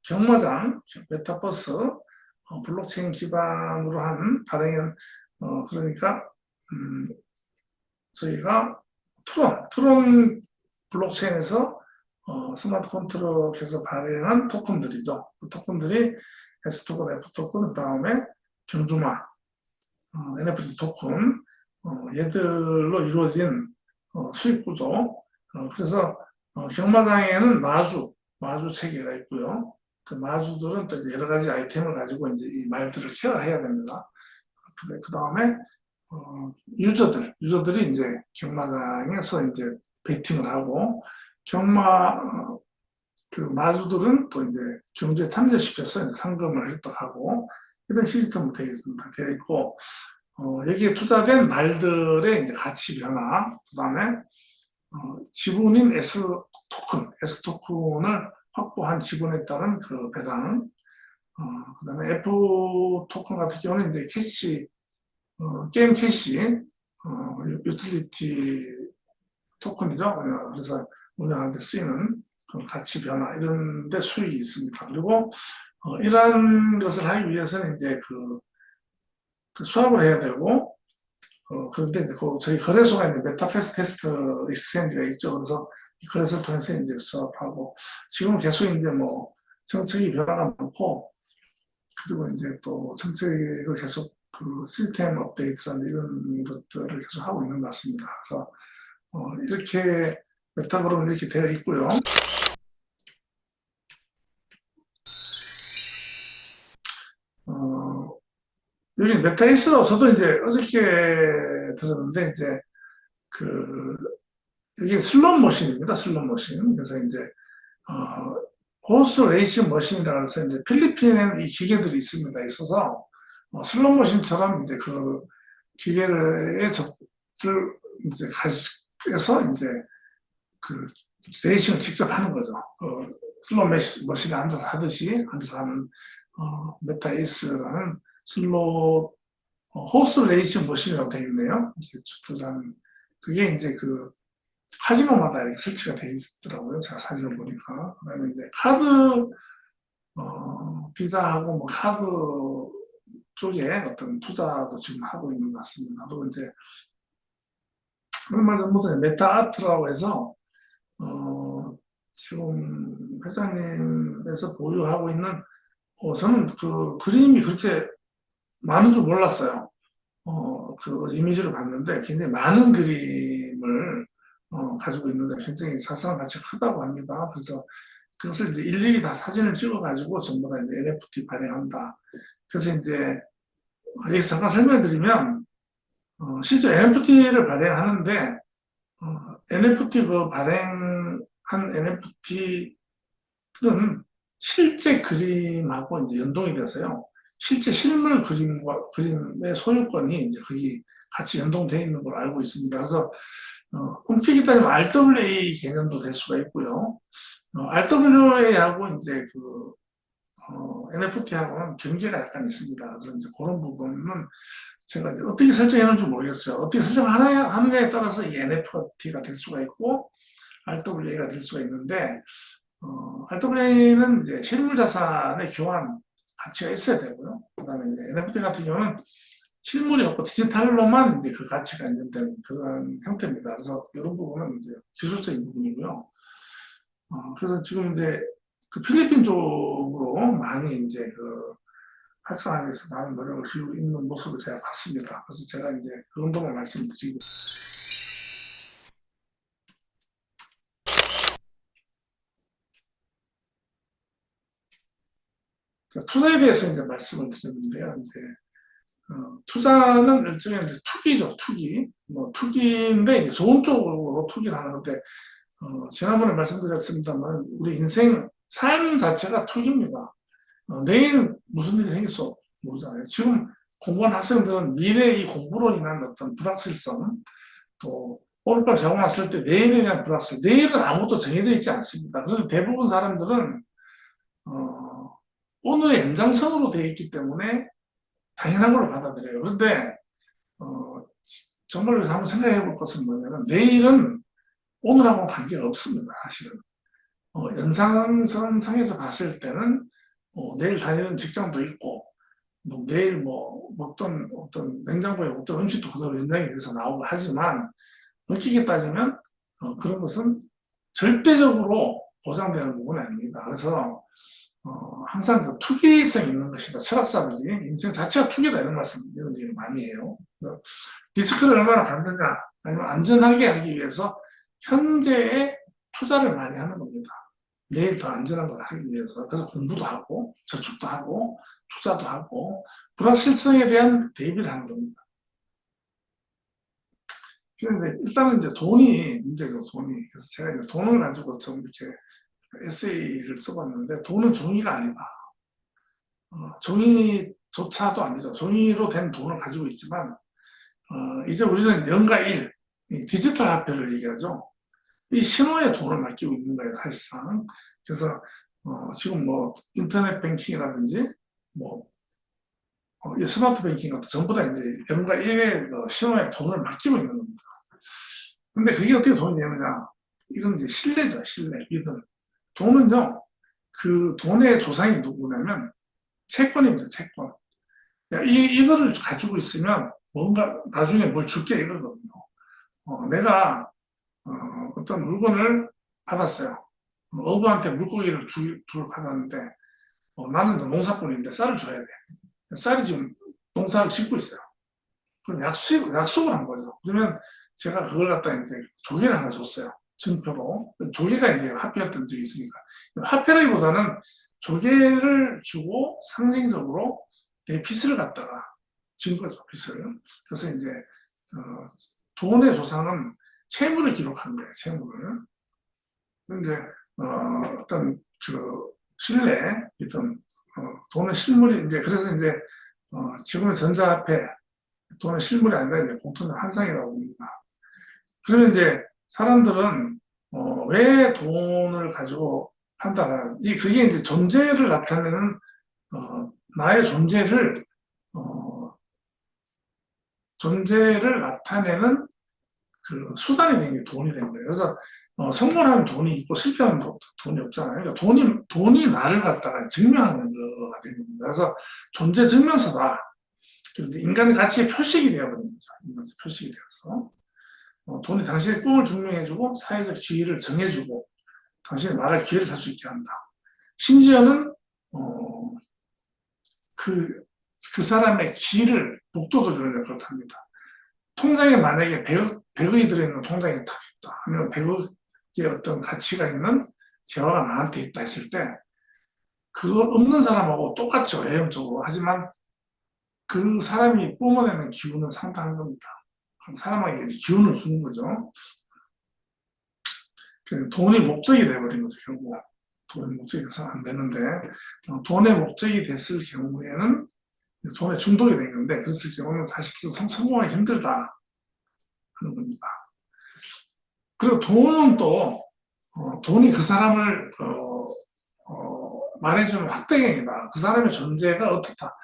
경마장, 메타버스, 블록체인 기반으로 한 발행한 그러니까 저희가 트론 블록체인에서 스마트 컨트롤에서 발행한 토큰들이죠. 그 토큰들이 S토큰, F토큰, 그 다음에 경주마, NFT 토큰, 얘들로 이루어진 수익 구조. 그래서 경마장에는 마주 체계가 있고요. 그 마주들은 또 이제 여러 가지 아이템을 가지고 이제 이 말들을 케어해야 됩니다. 그 다음에 유저들이 이제 경마장에서 이제 베팅을 하고 그 마주들은 또 이제 경주에 참여시켜서 이제 상금을 획득하고 이런 시스템으로 되어 있습니다. 되어 있고 여기에 투자된 말들의 이제 가치 변화, 그다음에 지분인 S 토큰을 확보한 지분에 따른 그 배당, 그다음에 F 토큰 같은 경우는 이제 게임 캐시, 유틸리티 토큰이죠. 그래서 운영하는 데 쓰이는 가치 변화 이런 데 수익이 있습니다. 그리고 이러한 것을 하기 위해서는 이제 그 수합을 해야 되고 그런데 이제 저희 거래소가 이제 메타테스트 익스체인지가 있죠. 그래서 이 거래소를 통해서 이제 수합하고 지금은 계속 이제 뭐 정책이 변화가 많고 그리고 이제 또 정책을 계속 그 시스템 업데이트라는 이런 것들을 계속 하고 있는 것 같습니다. 그래서 이렇게 메타그룹은 이렇게 되어 있고요. 여기 메타이스로 저도 이제 어저께 들었는데 이제 그 이게 슬롯 머신입니다. 슬롯 머신. 그래서 이제 호스 레이싱 머신이라고 해서 이제 필리핀에는 이 기계들이 있어서 슬롯 머신처럼 이제 그 기계의 적을 이제 가지고서 이제 그 레이싱을 직접 하는 거죠. 슬롯 머신에 앉아서 하듯이 앉아서 하는 메타에이스라는 슬롯 호스 레이싱 머신이라고 되어 있네요. 이제 주도자는 그게 이제 그 카지노마다 이렇게 설치가 되어 있더라고요. 제가 사진을 보니까. 그다음에 이제 비자하고 뭐 카드 쪽에 어떤 투자도 지금 하고 있는 것 같습니다. 그리고 이제 얼마 전부터 메타아트라고 해서 지금 회장님에서 보유하고 있는 저는 그 그림이 그렇게 많은 줄 몰랐어요. 그 이미지를 봤는데 굉장히 많은 그림을 가지고 있는데 굉장히 자산 가치가 크다고 합니다. 그래서 그것을 이제 일일이 다 사진을 찍어가지고 전부 다 이제 NFT 발행한다. 그래서 이제 여기서 잠깐 설명드리면 실제 NFT를 발행하는데 NFT 그 발행한 NFT는 실제 그림하고 이제 연동이 돼서요. 실제 실물 그림의 소유권이 이제 거기 같이 연동되어 있는 걸 알고 있습니다. 그래서 엄격히 따지면 RWA 개념도 될 수가 있고요. RWA하고 이제 NFT하고는 경계가 약간 있습니다. 그래서 이제 그런 부분은 제가 이제 어떻게 설정하는지 모르겠어요. 어떻게 설정하느냐에 따라서 이 NFT가 될 수가 있고 RWA가 될 수가 있는데 RWA는 이제 실물 자산의 교환 가치가 있어야 되고요. 그다음에 이제 NFT 같은 경우는 실물이 없고 디지털로만 이제 그 가치가 인정되는 그런 형태입니다. 그래서 이런 부분은 이제 기술적인 부분이고요. 그래서 지금 이제 그 필리핀 쪽으로 많이 이제 활성화하기 위해서 많은 노력을 기울이고 있는 모습을 제가 봤습니다. 그래서 제가 이제 그 정도만 말씀드리고. 투자에 대해서 이제 말씀을 드렸는데요. 이제 투자는 일종의 이제 투기죠, 투기. 뭐 투기인데 이제 좋은 쪽으로 투기를 하는 건데 지난번에 말씀드렸습니다만 우리 인생 삶 자체가 투기입니다. 내일 무슨 일이 생길지 모르잖아요. 지금 공부하는 학생들은 미래 이 공부로 인한 어떤 불확실성, 또 오늘 밤 자고 났을 때 내일에 대한 불확실, 내일은 아무것도 정해져 있지 않습니다. 그런데 대부분 사람들은 오늘의 연장선으로 되어 있기 때문에 당연한 걸로 받아들여요. 그런데 정말로 한번 생각해 볼 것은 뭐냐면 내일은 오늘하고 관계가 없습니다. 사실은. 연상선상에서 봤을 때는 내일 다니는 직장도 있고 뭐 내일 뭐 먹던 어떤 냉장고에 먹던 음식도 그대로 연장이 돼서 나오고 하지만 엄격히 따지면 그런 것은 절대적으로 보장되는 부분이 아닙니다. 그래서 항상 그 투기성 있는 것이다. 철학자들이 인생 자체가 투기다 이런 말씀 이런 얘기를 많이 해요. 리스크를 얼마나 갖느냐 아니면 안전하게 하기 위해서 현재에 투자를 많이 하는 겁니다. 내일 더 안전한 걸 하기 위해서. 그래서 공부도 하고 저축도 하고 투자도 하고 불확실성에 대한 대비를 하는 겁니다. 그런데 일단은 이제 돈이 문제죠, 돈이. 그래서 제가 이제 돈을 가지고 좀 이렇게 에세이를 써봤는데 돈은 종이가 아니다. 종이조차도 아니죠. 종이로 된 돈을 가지고 있지만 이제 우리는 연가 일, 디지털 화폐를 얘기하죠. 이 신호에 돈을 맡기고 있는 거예요, 사실상. 그래서 지금 뭐 인터넷 뱅킹이라든지 뭐 이 스마트 뱅킹 같은 전부 다 이제 연가 1의 신호에 돈을 맡기고 있는 겁니다. 근데 그게 어떻게 돈이 되느냐? 이건 이제 신뢰죠, 신뢰, 믿음. 돈은요, 그 돈의 조상이 누구냐면 채권입니다, 채권. 야, 이거를 가지고 있으면 뭔가 나중에 뭘 줄게 이거거든요. 내가 어떤 물건을 받았어요. 어부한테 물고기를 둘 받았는데 나는 농사꾼인데 쌀을 줘야 돼. 쌀이 지금 농사를 짓고 있어요. 그럼 약속을 한 거죠. 그러면 제가 그걸 갖다 이제 조개를 하나 줬어요. 증표로. 조개가 이제 화폐였던 적이 있으니까. 화폐라기보다는 조개를 주고 상징적으로 내 빚을 갖다가 진 거죠, 빚을. 그래서 이제, 돈의 조상은 채무를 기록한 거예요, 채무를. 근데, 어떤 그 신뢰, 어떤, 돈의 실물이 이제, 그래서 이제, 지금은 전자화폐, 돈은 실물이 아니라 이제 공통의 환상이라고 봅니다. 그러면 이제 사람들은 왜 돈을 가지고 판단하는 그게 이제 존재를 나타내는 나의 존재를 나타내는 그 수단이 된 게 돈이 된 거예요. 그래서 성공하면 돈이 있고 실패하면 돈이 없잖아요. 그러니까 돈이 나를 갖다가 증명하는 거가 된 겁니다. 그래서 존재 증명서다. 인간의 가치의 표식이 되어버린 거죠. 인간의 표식이 되어서. 돈이 당신의 꿈을 증명해주고 사회적 지위를 정해주고 당신의 말할 기회를 살 수 있게 한다. 심지어는 그 사람의 길을 북돋워 주는 역할을 합니다. 통장에 만약에 100억이 들어있는 통장이 딱 있다. 아니면 100억의 어떤 가치가 있는 재화가 나한테 있다 했을 때 그거 없는 사람하고 똑같죠. 외형적으로. 하지만 그 사람이 뿜어내는 기운은 상당한 겁니다. 사람에게 기운을 주는 거죠. 돈이 목적이 돼버린 거죠, 결국. 돈의 목적이 돼서 안 되는데, 돈의 목적이 됐을 경우에는 돈에 중독이 된 건데, 그랬을 경우는 사실 성공하기 힘들다 하는 겁니다. 그리고 돈은 또, 돈이 그 사람을, 말해주는 확대경이다. 그 사람의 존재가 어떻다.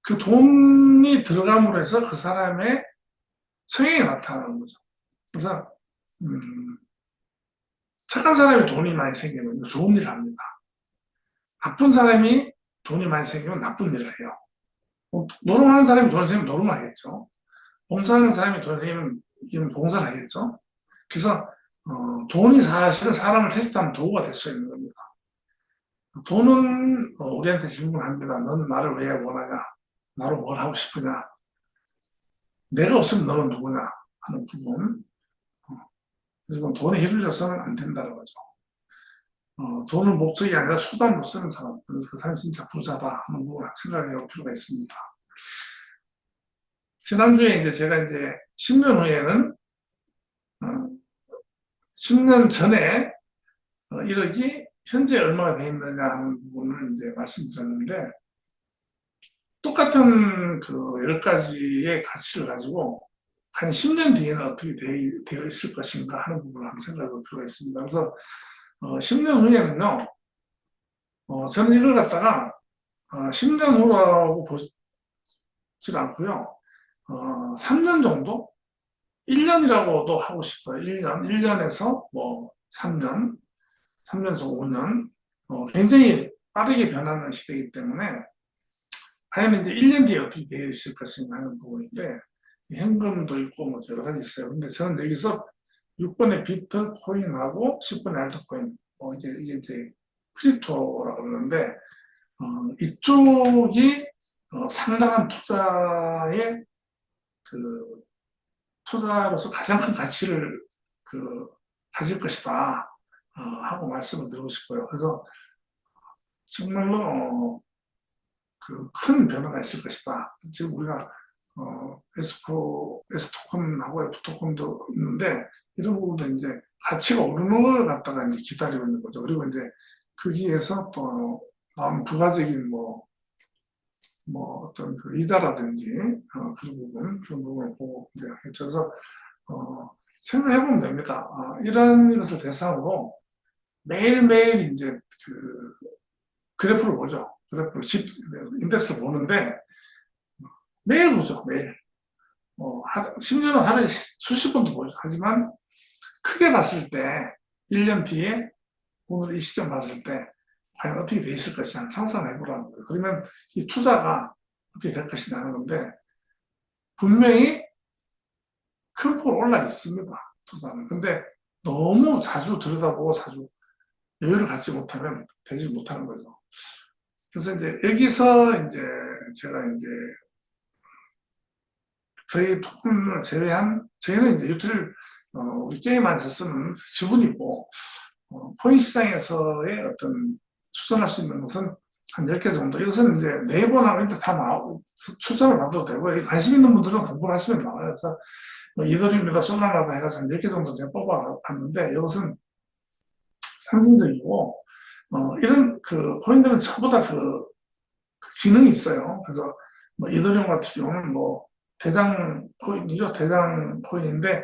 그 돈이 들어감으로 해서 그 사람의 성향이 나타나는 거죠. 그래서, 착한 사람이 돈이 많이 생기면 좋은 일을 합니다. 나쁜 사람이 돈이 많이 생기면 나쁜 일을 해요. 노름하는 사람이 돈이 생기면 노름하겠죠. 봉사하는 사람이 돈이 생기면 봉사를 하겠죠. 그래서 돈이 사실은 사람을 테스트하는 도구가 될 수 있는 겁니다. 돈은 우리한테 질문합니다. 너는 나를 왜 원하냐? 나로 뭘 하고 싶으냐? 내가 없으면 너는 누구냐? 하는 부분. 그래서 돈에 휘둘려서는 안 된다는 거죠. 돈은 목적이 아니라 수단으로 쓰는 사람, 그 사람이 진짜 부자다 하는 부분을 생각해 볼 필요가 있습니다. 지난주에 이제 제가 이제 10년 후에는, 10년 전에 1억이 현재 얼마가 돼 있느냐 하는 부분을 이제 말씀드렸는데, 똑같은 그 10가지의 가치를 가지고 한 10년 뒤에는 어떻게 되어 있을 것인가 하는 부분을 한번 생각해 볼 필요가 있습니다. 그래서 10년 후에는요, 저는 이걸 갖다가 10년 후라고 보지 않고요, 3년 정도? 1년이라고도 하고 싶어요. 1년에서 뭐 3년, 3년에서 5년. 굉장히 빠르게 변하는 시대이기 때문에 과연 이제 1년 뒤에 어떻게 되어 있을 것인가 하는 부분인데, 현금도 있고 뭐 여러 가지 있어요. 근데 저는 여기서 6번의 비트코인하고 10번의 알트코인, 이게 이제 크립토라고 그러는데, 이쪽이 상당한 투자로서 가장 큰 가치를 그, 가질 것이다 하고 말씀을 드리고 싶어요. 그래서 정말로 큰 변화가 있을 것이다. 지금 우리가 S토큰하고 F토큰도 있는데 이런 부분도 이제 가치가 오르는 걸 갖다가 이제 기다리고 있는 거죠. 그리고 이제 거기에서 또 나온 부가적인 어떤 그 이자라든지 그런 부분을 보고 이제 그래서 생각해보면 됩니다. 이런 것을 대상으로 매일매일 이제 그래프를 보죠. 인덱스를 보는데 매일 보죠. 매일. 심지어는 하루에 수십 번도 보죠. 하지만 크게 봤을 때 1년 뒤에 오늘 이 시점 봤을 때 과연 어떻게 돼 있을 것이냐 상상을 해보라는 거예요. 그러면 이 투자가 어떻게 될 것이냐 하는 건데 분명히 큰 폭으로 올라 있습니다. 투자는. 근데 너무 자주 들여다보고 자주 여유를 갖지 못하면 되지 못하는 거죠. 그래서 이제 여기서 이제 제가 이제 저희 토큰을 제외한 저희는 이제 우리 게임 안에서 쓰는 지분이고 코인 시장에서의 어떤 추천할 수 있는 것은 한 10개 정도. 이것은 이제 네이버나 인터넷 다 나오고 추천을 받아도 되고 관심 있는 분들은 공부를 하시면 나와요. 그래서 이더리움이다 솔라나다 해가지고 한 10개 정도 제가 뽑아봤는데 이것은 상징적이고 이런 코인들은 전부 다 그 기능이 있어요. 그래서 이더리움 같은 경우는 대장 코인이죠. 대장 코인인데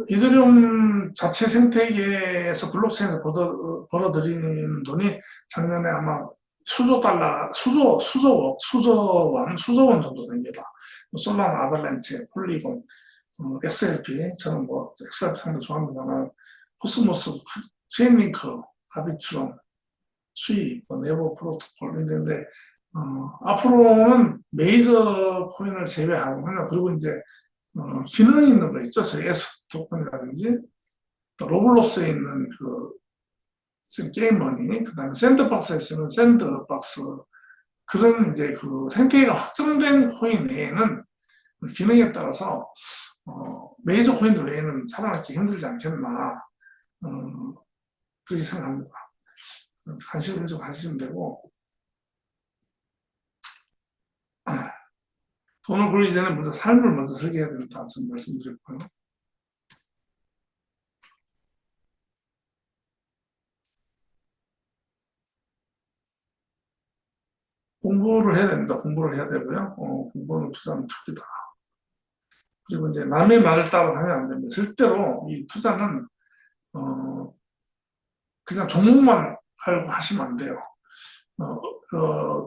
이더리움 자체 생태계에서 블록체인을 벌어들이는 돈이 작년에 아마 수조원 정도 됩니다. 솔라나, 아발란체, 폴리곤, XRP, 저는 XRP 상당히 좋아합니다만, 코스모스, 체인링크, 아비트론, 수이, 네버 프로토콜, 있는데, 앞으로는 메이저 코인을 제외하고, 그리고 이제, 기능이 있는 거 있죠. 저희 S 토큰이라든지, 또 로블록스에 있는 게임머니, 그 다음에 샌드박스에 쓰는 샌드박스, 그런 이제 생태계가 확정된 코인 외에는 기능에 따라서, 메이저 코인들 외에는 살아남기 힘들지 않겠나, 그렇게 생각합니다. 관심을 좀 가지시면 되고, 돈을 벌기 전에 먼저 삶을 먼저 설계해야 된다. 저는 말씀드렸고요. 공부를 해야 됩니다. 공부를 해야 되고요. 공부는 투자는 투기다. 그리고 이제 남의 말을 따라하면 안 됩니다. 절대로 이 투자는 그냥 종목만 알고 하시면 안 돼요.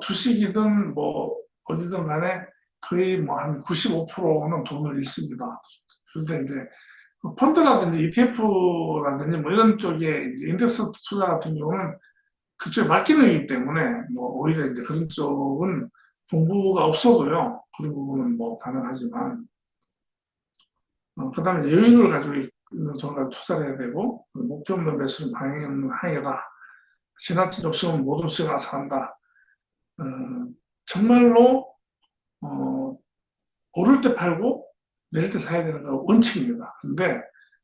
주식이든 어디든 간에 거의 한 95%는 돈을 잃습니다. 그런데 이제 펀드라든지 ETF라든지 이런 쪽에 이제 인덱스 투자 같은 경우는 그쪽에 맡기는 이기 때문에 오히려 이제 그런 쪽은 공부가 없어도요. 그런 부분은 가능하지만 그다음에 여유를 가지고 있는 돈을 투자를 해야 되고 목표 없는 매수는 방향 없는 항해다. 지나친 욕심은 모든 수익을 앗아간다. 정말로 오를 때 팔고 내릴 때 사야 되는 거 원칙입니다. 근데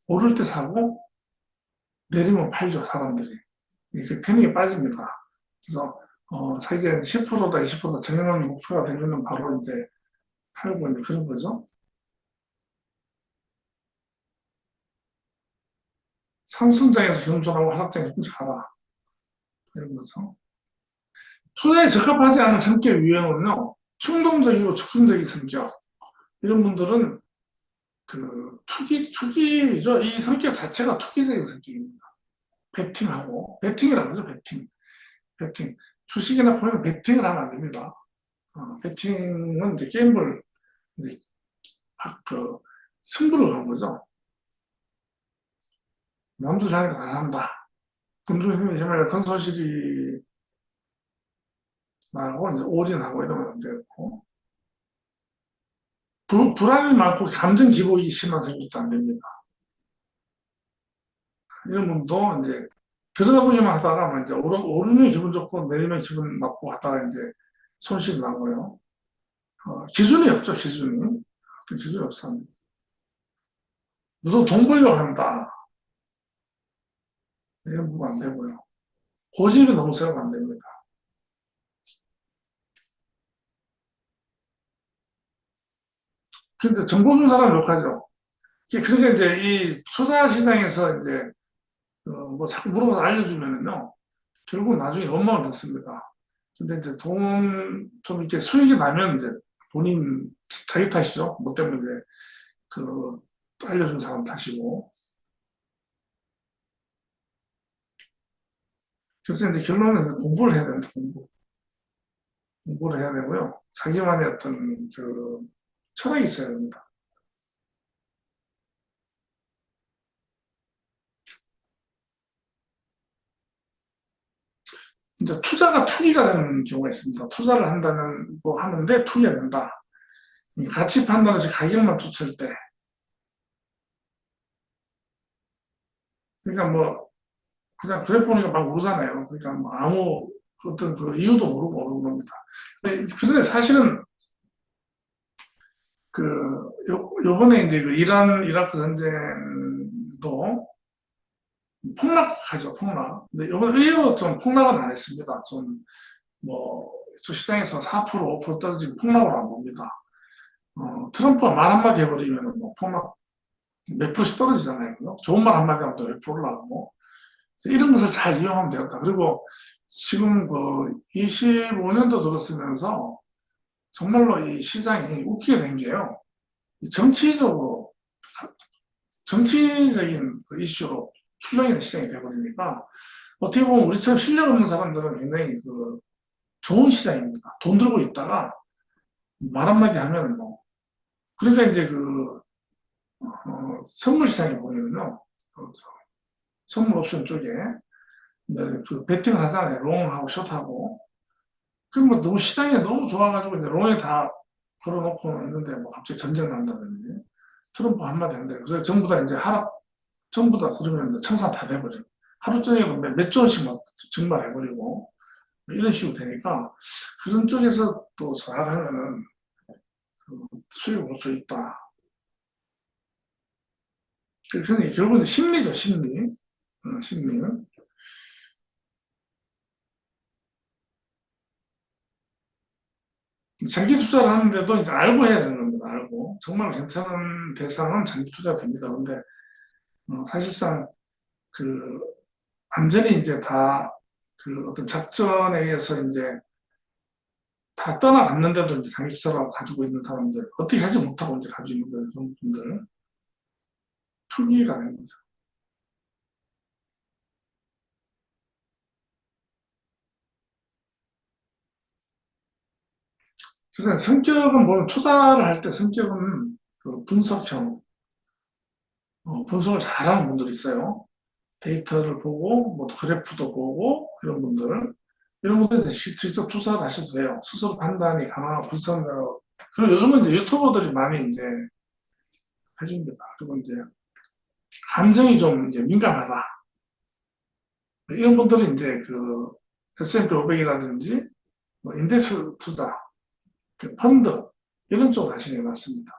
오를 때 사고 내리면 팔죠, 사람들이. 이렇게 패닉에 빠집니다. 그래서 자기가 10%다 20%다 정해놓은 목표가 되면 바로 이제 팔고 이제 그런 거죠. 상승장에서 겸손하고 하락장에 혼자 가라. 이런 거죠. 투자에 적합하지 않은 성격 유형은요, 충동적이고 즉흥적인 성격. 이런 분들은 투기죠. 이 성격 자체가 투기적인 성격입니다. 베팅이라고 하죠, 베팅. 주식이나 코인은 베팅을 하면 안 됩니다. 베팅은 이제 게임을, 이제, 승부를 가는 거죠. 남도 자니까 다 산다. 금중심이 정말 큰 손실이 나고 이제 올인하고 이러면 안 되고 불안이 많고 감정 기복이 심한 성격도 안 됩니다. 이런 분도 이제 들여다보기만 하다가 뭐 이제 오르면 기분 좋고 내리면 기분 나쁘고 하다가 이제 손실 나고요. 기준이 없죠, 기준이. 어떤 기준이 없습니다. 무슨 돈 벌려고 한다. 이런 부분 안 되고요. 고집이 너무 세면 안 됩니다. 근데 정보 준 사람 욕하죠. 그러니까 이제 이 투자 시장에서 이제 뭐 자꾸 물어봐서 알려주면은요, 결국 나중에 원망을 듣습니다. 근데 이제 돈 좀 이렇게 수익이 나면 이제 본인 자기 탓이죠. 뭐 때문에 이제 그 알려준 사람 탓이고. 그래서 이제 결론은 공부를 해야 된다. 공부를 해야 되고요. 자기만의 어떤 그 철학이 있어야 됩니다. 이제 투자가 투기가 되는 경우가 있습니다. 투자를 한다는 거 하는데 투기가 된다. 이 가치 판단에서 가격만 쫓을 때. 그러니까 뭐 그냥 그래 보니까 막 오르잖아요. 그러니까 뭐 아무 어떤 그 이유도 모르고 오르는 겁니다. 그런데 사실은 그 요번에 이제 그 이란 이라크 전쟁도 폭락하죠, 폭락. 근데 이번에 의외로 좀 폭락은 안 했습니다. 뭐 시장에서 4% 5% 떨어지고 폭락을 안 봅니다. 트럼프가 말 한마디 해버리면 뭐 폭락 몇 프로씩 떨어지잖아요. 그죠? 좋은 말 한마디 하면 또 몇 프로 올라가고. 이런 것을 잘 이용하면 되겠다. 그리고 지금 그 25년도 들었으면서 정말로 이 시장이 웃기게 된 게요. 정치적으로, 정치적인 그 이슈로 출렁이는 시장이 되어버리니까 어떻게 보면 우리처럼 실력 없는 사람들은 굉장히 그 좋은 시장입니다. 돈 들고 있다가 말 한마디 하면 뭐. 그러니까 이제 선물 시장에 보면요. 선물 옵션 쪽에 네, 그 베팅을 하잖아요. 롱하고 숏하고. 그럼 뭐 너무 시장이 너무 좋아가지고 이제 롱에 다 걸어놓고 있는데 뭐 갑자기 전쟁 난다든지 트럼프 한마디 한대. 그래서 전부 다 이제 전부 다 그러면 이제 청산 다 돼버려요. 하루 종일 몇조 원씩 막 증발해버리고 뭐 이런 식으로 되니까 그런 쪽에서 또 잘하면은 수익을 볼 수 있다. 그래서 결국은 심리죠, 심리. 심리는. 장기 투자를 하는데도 이제 알고 해야 되는 겁니다. 알고. 정말 괜찮은 대상은 장기 투자가 됩니다. 근데 사실상 그 완전히 이제 다 그 어떤 작전에 의해서 이제 다 떠나갔는데도 이제 장기 투자라고 가지고 있는 사람들, 어떻게 하지 못하고 이제 가지고 있는 그런 분들, 투기가 되는 거죠. 그래서 성격은 뭐 투자를 할 때 성격은 그 분석형, 분석을 잘하는 분들이 있어요. 데이터를 보고, 뭐 그래프도 보고, 이런 분들 이제 직접 투자를 하셔도 돼요. 스스로 판단이 가능하고 분석력. 그리고 요즘은 이제 유튜버들이 많이 이제 해줍니다. 그리고 이제 감정이 좀 이제 민감하다. 이런 분들은 이제 그 S&P 500이라든지 뭐 인덱스 투자, 그 펀드 이런 쪽으로 하시는 게 맞습니다.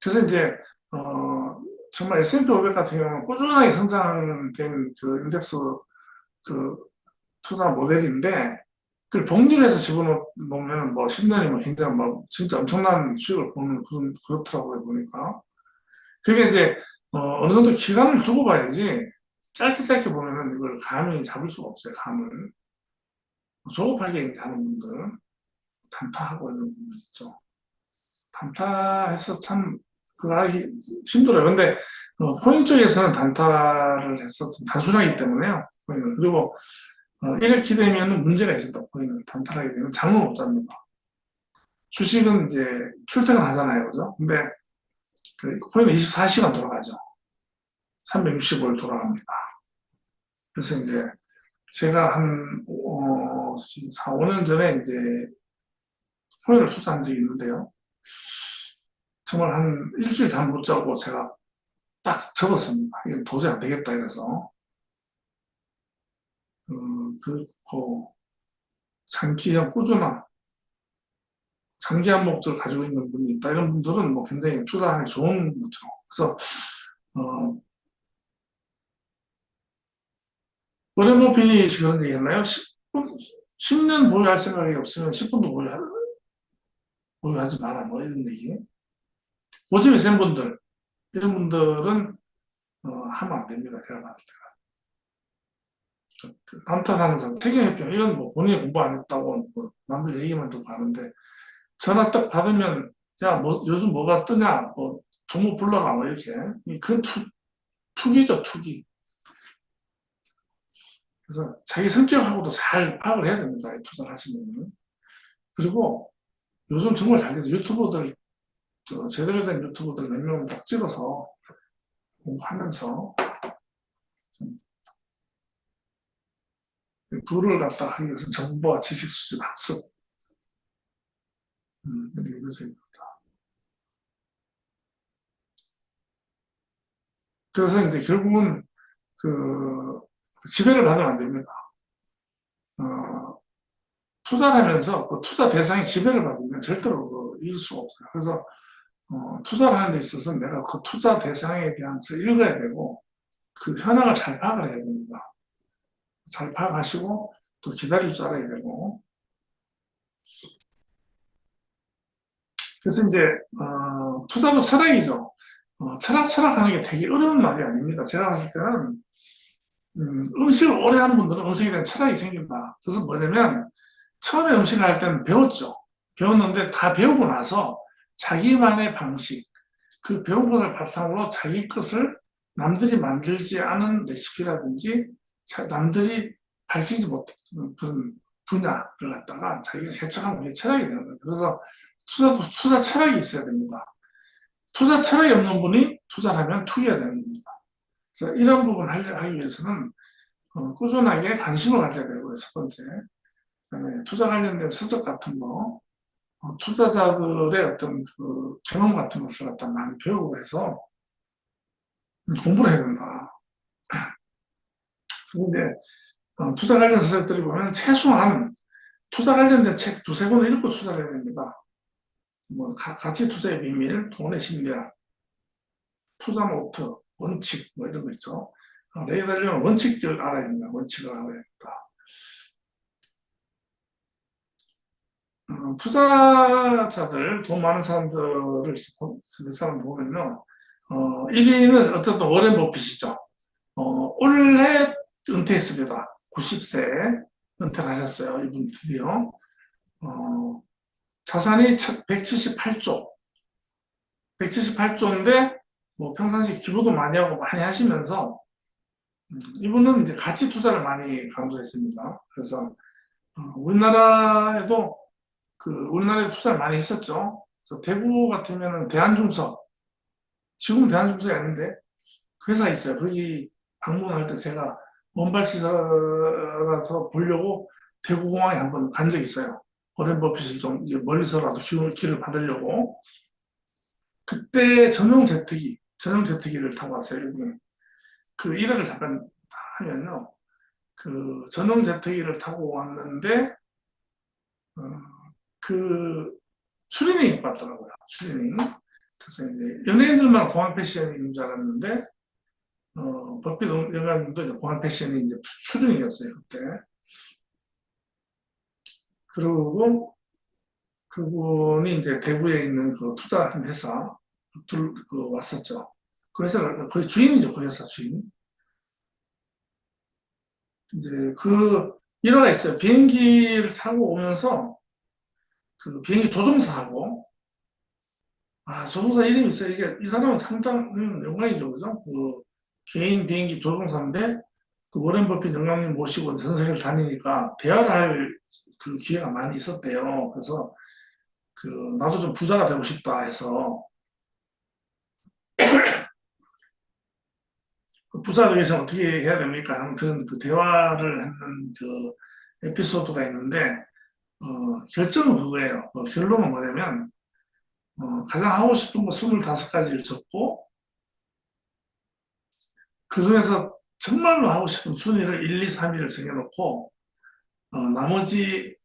그래서 이제 정말 S&P 500 같은 경우는 꾸준하게 성장된 그 인덱스 그 투자 모델인데 그 복리해서 집어넣으면 뭐 10년이면 굉장히 뭐 진짜 엄청난 수익을 보는 그렇더라고요 보니까. 그게 이제 어느 정도 기간을 두고 봐야지 짧게 짧게 보면은 이걸 감이 잡을 수가 없어요. 감을 조급하게 이제 하는 분들 단타하고 있는 분들 있죠. 단타해서 참 그거 하기 힘들어요. 근데 코인 쪽에서는 단타를 해서 좀 단순하기 때문에요. 코인은. 그리고 이렇게 되면 문제가 있었다. 코인은 단타하게 되면 잠을 못 잡니다. 주식은 이제 출퇴근 하잖아요. 그죠? 근데 그 코인은 24시간 돌아가죠. 365일 돌아갑니다. 그래서 이제 제가 한 4, 5년 전에 이제 코인을 투자한 적이 있는데요. 정말 한 일주일 잠 못 자고 제가 딱 접었습니다. 이게 도저히 안 되겠다 이래서. 그리고 장기적 꾸준한 장기한 목적을 가지고 있는 분이 있다. 이런 분들은 뭐 굉장히 투자하기 좋은 거죠. 그래서 어, 워렌 버핏이 그런 얘기 했나요? 10년 보유할 생각이 없으면 10분도 보유하지 마라. 뭐 이런 얘기. 고집이 센 분들, 이런 분들은 하면 안 됩니다. 제가 봤을 때. 감탄하는 사람, 태경협정, 이건 뭐 본인이 공부 안 했다고 뭐 남들 얘기만 듣고 하는데 전화 딱 받으면 야, 뭐 요즘 뭐가 뜨냐, 뭐 종목 불러라, 뭐 이렇게. 그건 투기죠, 투기. 그래서 자기 성격하고도 잘 파악을 해야 됩니다. 투자를 하시는 분은. 그리고 요즘 정말 잘 돼서 유튜버들, 제대로 된 유튜버들 몇 명을 딱 찍어서 공부하면서 부를 갖다 하기 위해서 정보와 지식 수집 학습. 이렇게 이루어져 있습니다. 그래서 이제 결국은 그 지배를 받으면 안 됩니다. 어, 투자를 하면서 그 투자 대상이 지배를 받으면 절대로 이길 수가 없어요. 그래서 투자를 하는 데 있어서 내가 그 투자 대상에 대한 것을 읽어야 되고 그 현황을 잘 파악을 해야 됩니다. 잘 파악하시고 또 기다릴 줄 알아야 되고. 그래서 이제 투자도 철학이죠. 철학하는 게 되게 어려운 말이 아닙니다. 제가 봤을 때는 음식을 오래 하는 분들은 음식에 대한 철학이 생긴다. 그래서 뭐냐면 처음에 음식을 할 때는 배웠죠. 배웠는데 다 배우고 나서 자기만의 방식, 그 배운 것을 바탕으로 자기 것을 남들이 만들지 않은 레시피라든지 남들이 밝히지 못했던 그런 분야를 갖다가 자기가 개척하는 게 철학이 되는 거예요. 그래서 투자 철학이 있어야 됩니다. 투자 철학이 없는 분이 투자를 하면 투기가 되는 겁니다. 그래서 이런 부분을 하기 위해서는 꾸준하게 관심을 가져야 되고요, 첫 번째. 그다음에 투자 관련된 서적 같은 거, 투자자들의 어떤 그 경험 같은 것을 갖다 많이 배우고 해서 공부를 해야 된다. 근데 투자 관련 서적들이 보면 최소한 투자 관련된 책 두세 권을 읽고 투자를 해야 됩니다. 뭐 가치 투자의 비밀, 돈의 심리학, 투자 노트, 원칙 뭐 이런 거 있죠. 레이 달리오는 원칙을 알아야 됩니다. 원칙을 알아야 됩니다. 투자자들, 돈 많은 사람들을 그 사람 보면요. 1위는 어쨌든 워렌 버핏이죠. 올해 은퇴했습니다. 90세 은퇴를 하셨어요. 이분 드디어. 자산이 178조. 178조인데, 뭐 평상시 기부도 많이 하고 많이 하시면서, 이분은 이제 가치 투자를 많이 강조했습니다. 그래서, 우리나라에 투자를 많이 했었죠. 그래서 대구 같으면은 대한중서, 지금 대한중서가 아닌데, 그 회사 있어요. 거기 방문할 때 제가 먼발치서라서 보려고 대구공항에 한번 간 적이 있어요. 워렌 버핏이 좀 이제 멀리서라도 길을 받으려고. 그때 전용 제트기를 타고 왔어요. 이분이. 그 일화를 잠깐 하면요. 그 전용 제트기를 타고 왔는데, 어, 그 추리닝 입고 왔더라고요. 추리닝. 그래서 이제 연예인들만 공항 패션이 있는 줄 알았는데, 버핏 영감님도 이제 공항 패션이 이제 추리닝이었어요. 그때. 그리고 그분이 이제 대구에 있는 그 투자하는 회사 왔었죠. 그 회사가 거의 주인이죠. 그 회사 주인. 이제 그 일화가 있어요. 비행기를 타고 오면서 그 비행기 조종사하고 조종사 이름이 있어요. 이게 이 사람은 상당한 영광이죠. 그죠? 그 개인 비행기 조종사인데 그 워렌 버핏 영감님 모시고 전 세계를 다니니까 대화를 할 그 기회가 많이 있었대요. 그래서 그 나도 좀 부자가 되고 싶다 해서 그 부자 되기 위해서 어떻게 해야 됩니까? 하는 그런 그 대화를 하는 그 에피소드가 있는데, 결정은 그거예요. 결론은 뭐냐면, 가장 하고 싶은 거 25가지를 적고, 그 중에서 정말로 하고 싶은 순위를 1, 2, 3위를 정해놓고, 나머지,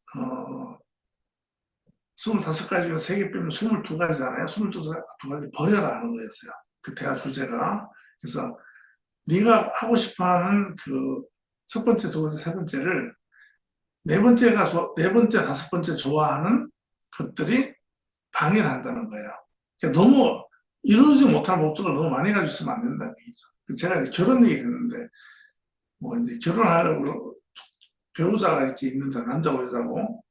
25가지 중에 3개 빼면 22가지잖아요. 22가지 버려라 하는 거였어요. 그 대화 주제가. 그래서 네가 하고 싶어 하는 그 첫 번째, 두 번째, 세 번째를 네 번째, 다섯 번째 좋아하는 것들이 방해를 한다는 거예요. 그러니까 너무 이루지 못할 목적을 너무 많이 가지고 있으면 안 된다는 얘기죠. 제가 이제 결혼 얘기를 했는데, 뭐 이제 결혼하려고 배우자가 이렇게 있는데, 남자고 여자고,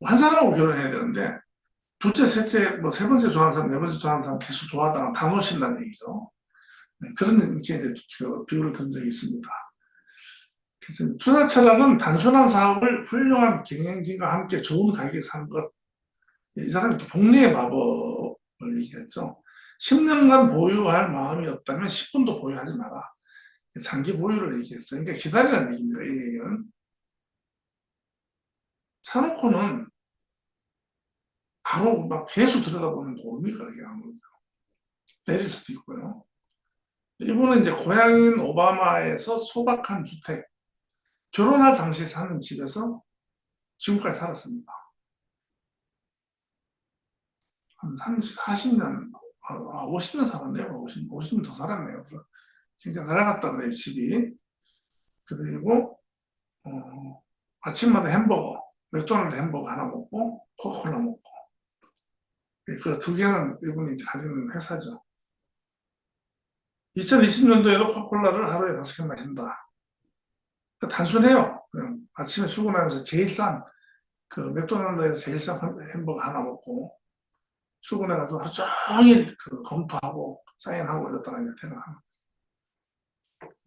한 사람하고 결혼해야 되는데, 둘째, 셋째, 뭐 세 번째 좋아하는 사람, 네 번째 좋아하는 사람 계속 좋아하다가 다 놓친다는 얘기죠. 네, 그런 이렇게 그 비유를 든 적이 있습니다. 그래서 투자 철학은 단순한 사업을 훌륭한 경영진과 함께 좋은 가격에 사는 것. 이 사람이 또 복리의 마법을 얘기했죠. 10년간 보유할 마음이 없다면 10분도 보유하지 마라. 장기 보유를 얘기했어요. 그러니까 기다리라는 얘기입니다. 이 얘기는. 사놓고는 바로 막 계속 들여다보면 뭡니까? 이게 아무래도. 내릴 수도 있고요. 이분은 이제 고향인 오바마에서 소박한 주택, 결혼할 당시에 사는 집에서 지금까지 살았습니다. 한 30, 40년, 50년 살았네요. 50년 더 살았네요. 굉장히 날아갔다 그래요, 집이. 그리고, 아침마다 햄버거, 맥도날드 햄버거 하나 먹고, 코카콜라 먹고. 그 두 개는 이분이 이제 가지고 있는 회사죠. 2020년도에도 코카콜라를 하루에 5개 마신다. 단순해요. 그냥 아침에 출근하면서 제일 싼, 그 맥도날드에서 제일 싼 햄버거 하나 먹고, 출근해가지고 하루 종일 그 검토하고, 사인하고 이러다가 이제 퇴근하는.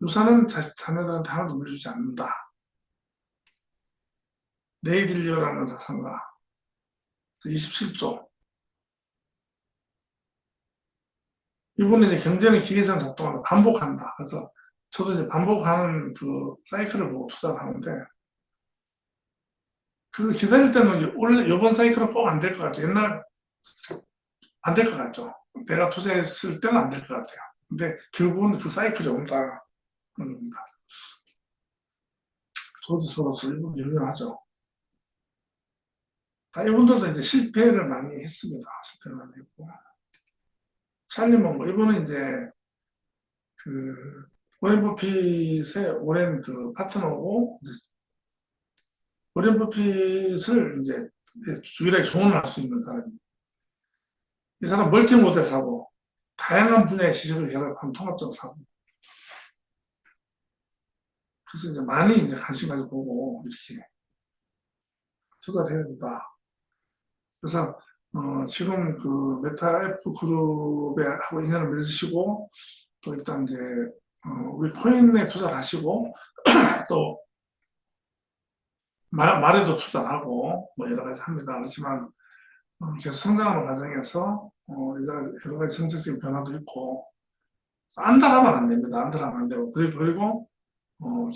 유산은 자녀들한테 하나도 물려주지 않는다. 네이딜리어라는 자산가, 27조. 이분은 이제 경제는 기계상 작동하는 반복한다. 그래서 저도 이제 반복하는 그 사이클을 보고 투자를 하는데, 그 기다릴 때는 원래 이번 사이클은 꼭 안 될 것 같아요. 옛날 안 될 것 같죠. 내가 투자했을 때는 안 될 것 같아요. 근데 결국은 그 사이클이 온다는 겁니다. 조지 소로스 이분 유명하죠. 다 이분들도 이제 실패를 많이 했습니다. 실패를 많이 했고. 찰리 먼거 이분은 이제 그 워렌 버핏의 오랜 그 파트너고, 이제 워렌 버핏을 이제 유일하게 조언을 할 수 있는 사람입니다. 이 사람 멀티 모델 사고, 다양한 분야의 지식을 결합한 통합적 사고. 그래서 이제 많이 이제 관심 가지고 보고 이렇게 투자를 해야 된다. 그래서 지금 그 메타 F 그룹에 하고 인연을 맺으시고, 또 일단 이제 우리 코인에 투자를 하시고, 또 말에도 투자를 하고 뭐 여러 가지 합니다. 그렇지만 계속 성장하는 과정에서 여러 가지 정책적인 변화도 있고, 안달하면 안 됩니다. 안달하면 안 되고, 그리고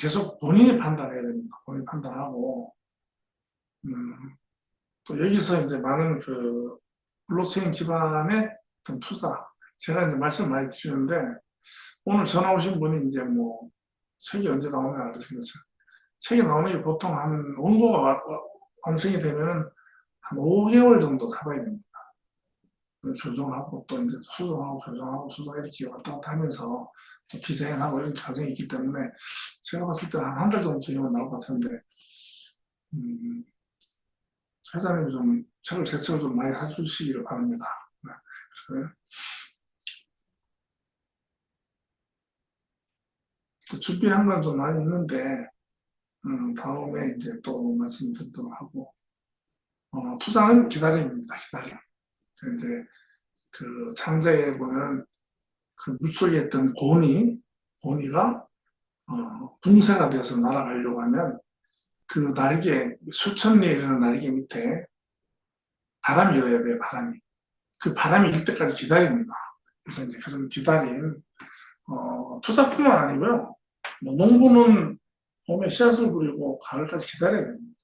계속 본인이 판단해야 됩니다. 본인이 판단하고, 음, 또 여기서 이제 많은 그 블록체인 기반의 어떤 투자, 제가 이제 말씀 많이 드리는데, 오늘 전화 오신 분이 이제 뭐 책이 언제 나오냐 그러시면서, 책이 나오는 게 보통 한 원고가 완성이 되면은 한 5개월 정도 잡아야 됩니다. 교정하고 또 이제 수정하고 교정하고 수정 이렇게 왔다 갔다 하면서 또 디자인하고 이런 과정이 있기 때문에, 제가 봤을 때는 한 달 정도 기회가 나올 것 같은데, 음, 회장님이 좀 제 책을 좀 많이 사주시기를 바랍니다. 네. 준비한 건 좀 많이 있는데, 다음에 이제 또 말씀드리도록 하고, 투자는 기다림입니다. 기다림. 이제 그 창자에 보면 그 물속에 있던 고니가 붕세가 되어서 날아가려고 하면, 그 날개, 수천 리에 이르는 날개 밑에 바람이 일어야 돼요, 바람이. 그 바람이 일 때까지 기다립니다. 그래서 이제 그런 기다림, 투자뿐만 아니고요. 뭐 농부는 봄에 씨앗을 뿌리고 가을까지 기다려야 됩니다.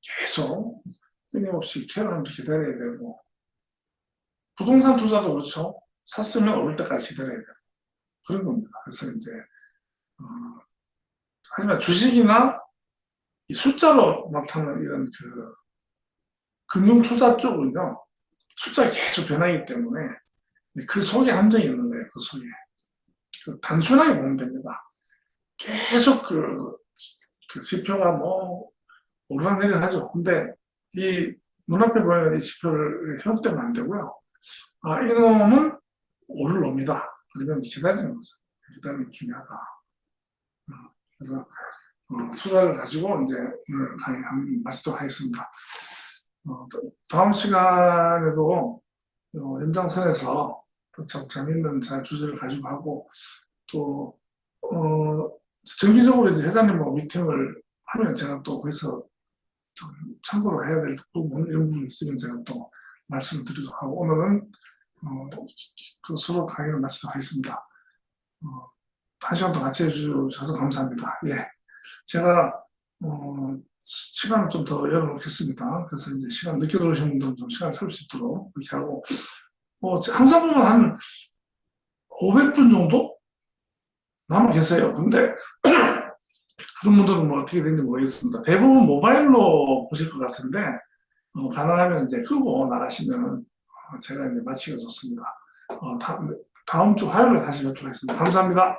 계속 끊임없이 케어하면서 기다려야 되고, 부동산 투자도 그렇죠. 샀으면 오를 때까지 기다려야 되고 그런 겁니다. 그래서 이제 어, 하지만 주식이나 이 숫자로 나타나는 이런 그 금융 투자 쪽은요, 숫자가 계속 변하기 때문에 그 속에 함정이 있는 거예요. 그 속에. 그 단순하게 보면 됩니다. 계속 그 지표가 뭐 오르락내리락 하죠. 근데 이 눈앞에 보이는 이 지표를 현혹되면 안 되고요. 아, 이놈은 오를 놈이다. 그러면 기다리는 거죠. 기다리는 게 중요하다. 그래서 투자를 가지고 이제 오늘 강의 한번 마치도록 하겠습니다. 다음 시간에도 연장선에서 참 재밌는 주제를 가지고 하고 또 정기적으로 이제 회장님하고 미팅을 하면 제가 또 거기서 좀 참고로 해야 될 부분 이런 부분이 있으면 제가 또 말씀을 드리도록 하고 오늘은 그 수업 강의를 마치도록 하겠습니다. 한 시간 더 같이 해주셔서 감사합니다. 예, 제가 시간을 좀 더 열어놓겠습니다. 그래서 이제 시간 늦게 들어오신 분들은 좀 시간을 살 수 있도록 이렇게 하고 항상 보면 한 500분 정도 남아 계세요. 근데 그런 분들은 뭐 어떻게 되는지 모르겠습니다. 대부분 모바일로 보실 것 같은데 가능하면 이제 끄고 나가시면 제가 이제 마치기가 좋습니다. 다음 주 화요일에 다시 뵙도록 하겠습니다. 감사합니다.